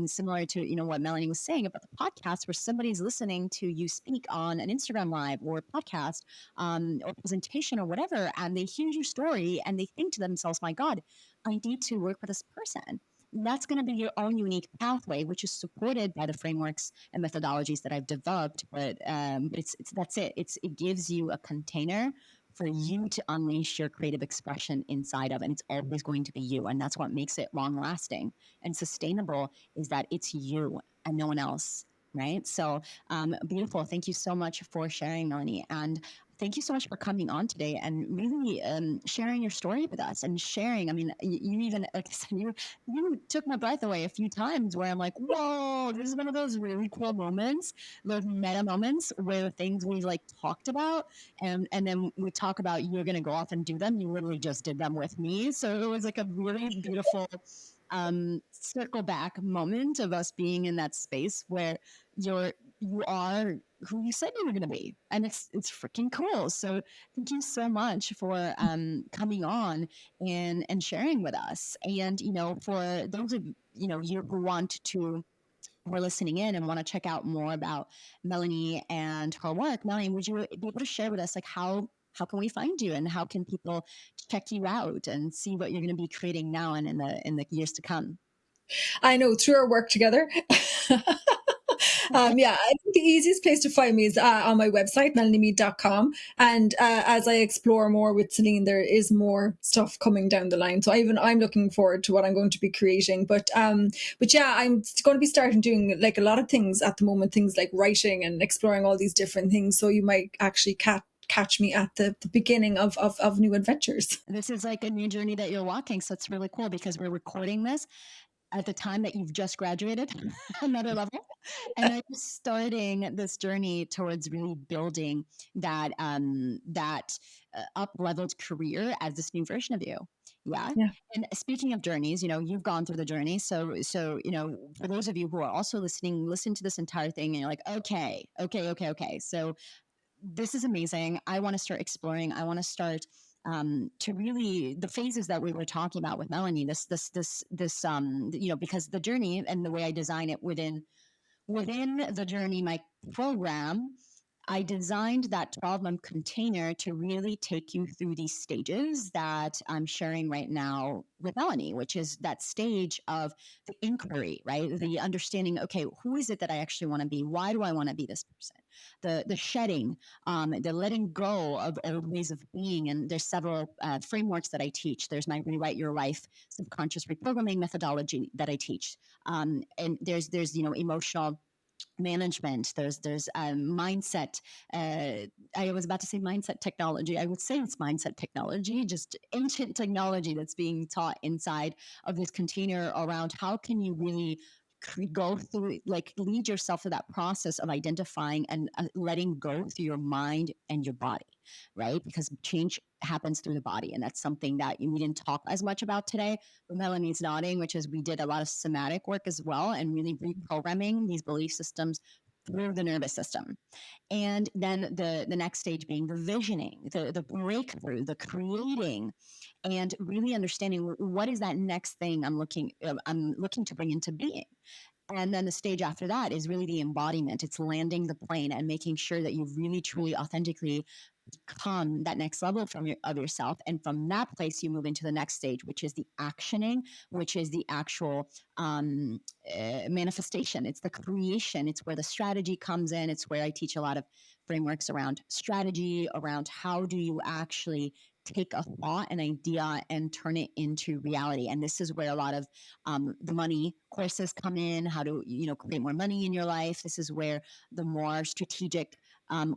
Similar to what Melanie was saying about the podcast, where somebody's listening to you speak on an Instagram live or podcast or presentation or whatever, and they hear your story and they think to themselves, my God, I need to work with this person. That's going to be your own unique pathway, which is supported by the frameworks and methodologies that I've developed. But that's it. It gives you a container for you to unleash your creative expression inside of, and it's always going to be you. And that's what makes it long lasting and sustainable, is that it's you and no one else. Right. So beautiful. Thank you so much for sharing, Melanie. And thank you so much for coming on today and really sharing your story with us and sharing. I mean, you even, like I said, you took my breath away a few times where I'm like, whoa, this is one of those really cool moments, those meta moments where things we like talked about and then we talk about you're going to go off and do them. You literally just did them with me. So it was like a really beautiful circle back moment of us being in that space where you are who you said you were going to be, and it's freaking cool. So thank you so much for coming on and sharing with us. And for those of you who want to, who are listening in and want to check out more about Melanie and her work, Melanie, would you be able to share with us like how can we find you and how can people check you out and see what you're going to be creating now and in the years to come? I know, through our work together. Yeah, I think the easiest place to find me is on my website, melaniemeade.com. And as I explore more with Celine, there is more stuff coming down the line. So I'm looking forward to what I'm going to be creating. But yeah, I'm going to be starting doing like a lot of things at the moment, things like writing and exploring all these different things. So you might actually catch me at the beginning of new adventures. This is like a new journey that you're walking. So it's really cool because we're recording this at the time that you've just graduated another level and are starting this journey towards really building that up leveled career as this new version of you. Yeah. Yeah. And speaking of journeys, you've gone through the journey. So for those of you who are also listening, listen to this entire thing and you're like, okay. So this is amazing. I want to start exploring. I want to start to really the phases that we were talking about with Melanie. Because the journey and the way I design it within the journey, my program, I designed that 12-month container to really take you through these stages that I'm sharing right now with Melanie, which is that stage of the inquiry, right? The understanding, okay, who is it that I actually want to be? Why do I want to be this person? The shedding, the letting go of old ways of being. And there's several frameworks that I teach. There's my Rewrite Your Life subconscious reprogramming methodology that I teach. And there's emotional management, there's mindset, I was about to say mindset technology, I would say it's mindset technology, just ancient technology that's being taught inside of this container around how can you really go through, like lead yourself to that process of identifying and letting go through your mind and your body, right? Because change happens through the body, and that's something that we didn't talk as much about today. But Melanie's nodding, which is we did a lot of somatic work as well and really reprogramming these belief systems through the nervous system. And then the next stage being the visioning, the breakthrough, the creating, and really understanding what is that next thing I'm looking to bring into being. And then the stage after that is really the embodiment. It's landing the plane and making sure that you really, truly, authentically become that next level of yourself. And from that place, you move into the next stage, which is the actioning, which is the actual manifestation. It's the creation. It's where the strategy comes in. It's where I teach a lot of frameworks around strategy, around how do you actually take a thought, an idea, and turn it into reality. And this is where a lot of the money courses come in. How to create more money in your life. This is where the more strategic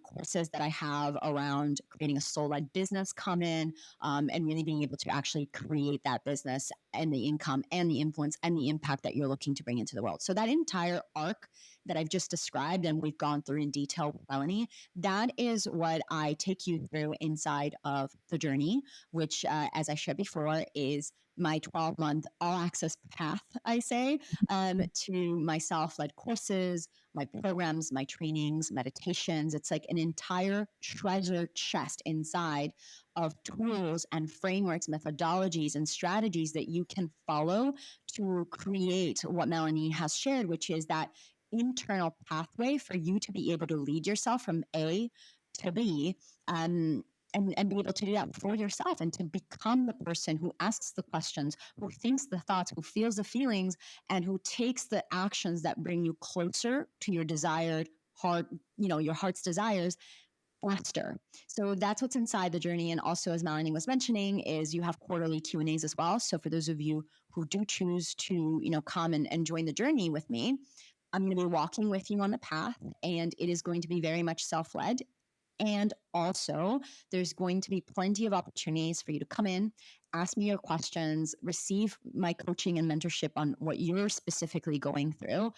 courses that I have around creating a soul-led business come in, and really being able to actually create that business and the income and the influence and the impact that you're looking to bring into the world. So that entire arc that I've just described and we've gone through in detail with Melanie, that is what I take you through inside of the journey, which, as I shared before, is my 12-month all access path, I say, to my self-led courses, my programs, my trainings, meditations. It's like an entire treasure chest inside of tools and frameworks, methodologies, and strategies that you can follow to create what Melanie has shared, which is that internal pathway for you to be able to lead yourself from A to B. And be able to do that for yourself and to become the person who asks the questions, who thinks the thoughts, who feels the feelings, and who takes the actions that bring you closer to your desired heart, your heart's desires faster. So that's what's inside the journey. And also, as Melanie was mentioning, is you have quarterly Q&As as well. So for those of you who do choose to, come and join the journey with me, I'm going to be walking with you on the path, and it is going to be very much self-led. And also, there's going to be plenty of opportunities for you to come in, ask me your questions, receive my coaching and mentorship on what you're specifically going through,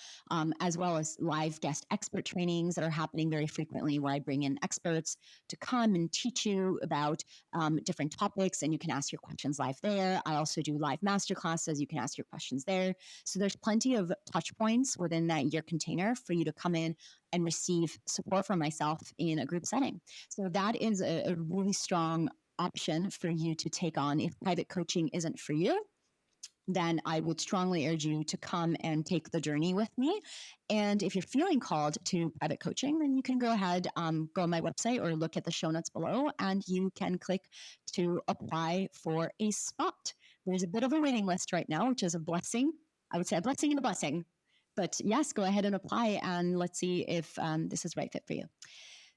as well as live guest expert trainings that are happening very frequently, where I bring in experts to come and teach you about different topics, and you can ask your questions live there. I also do live masterclasses. You can ask your questions there. So there's plenty of touch points within that year container for you to come in and receive support from myself in a group setting. So that is a really strong option for you to take on. If private coaching isn't for you, then I would strongly urge you to come and take the journey with me. And if you're feeling called to private coaching, then you can go ahead, go on my website or look at the show notes below, and you can click to apply for a spot. There's a bit of a waiting list right now, which is a blessing. I would say a blessing and a blessing. But yes, go ahead and apply, and let's see if this is the right fit for you.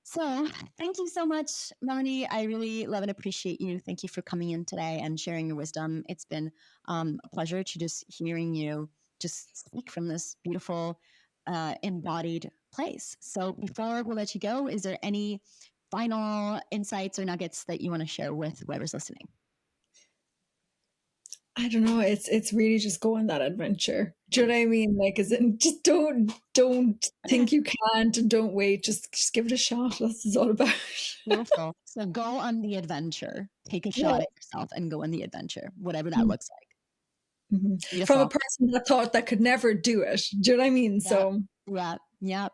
So thank you so much, Melanie. I really love and appreciate you. Thank you for coming in today and sharing your wisdom. It's been a pleasure to just hearing you just speak from this beautiful embodied place. So before we let you go, is there any final insights or nuggets that you want to share with whoever's listening? I don't know. It's really just go on that adventure. Do you know what I mean? Like, as in, just don't think you can't, and don't wait. Just give it a shot. That's what it's all about. Beautiful. So go on the adventure. Take a shot at yourself and go on the adventure, whatever that looks like. Mm-hmm. From a person that thought that could never do it. Do you know what I mean? Yeah. So Yep.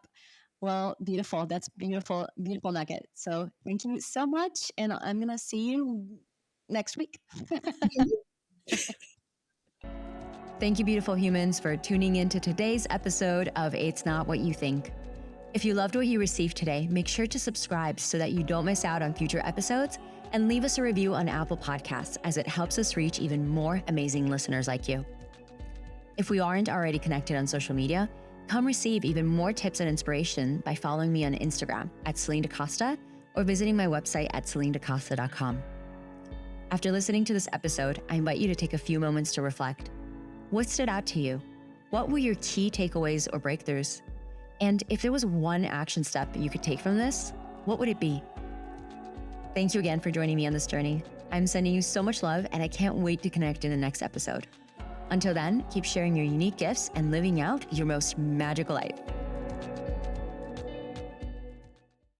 Well, beautiful. That's beautiful nugget. So thank you so much, and I'm gonna see you next week. Thank you, beautiful humans, for tuning into today's episode of It's Not What You Think. If you loved what you received today, make sure to subscribe so that you don't miss out on future episodes, and leave us a review on Apple Podcasts, as it helps us reach even more amazing listeners like you. If we aren't already connected on social media, come receive even more tips and inspiration by following me on Instagram at Celine DaCosta, or visiting my website at CelineDaCosta.com. After listening to this episode, I invite you to take a few moments to reflect. What stood out to you? What were your key takeaways or breakthroughs? And if there was one action step you could take from this, what would it be? Thank you again for joining me on this journey. I'm sending you so much love, and I can't wait to connect in the next episode. Until then, keep sharing your unique gifts and living out your most magical life.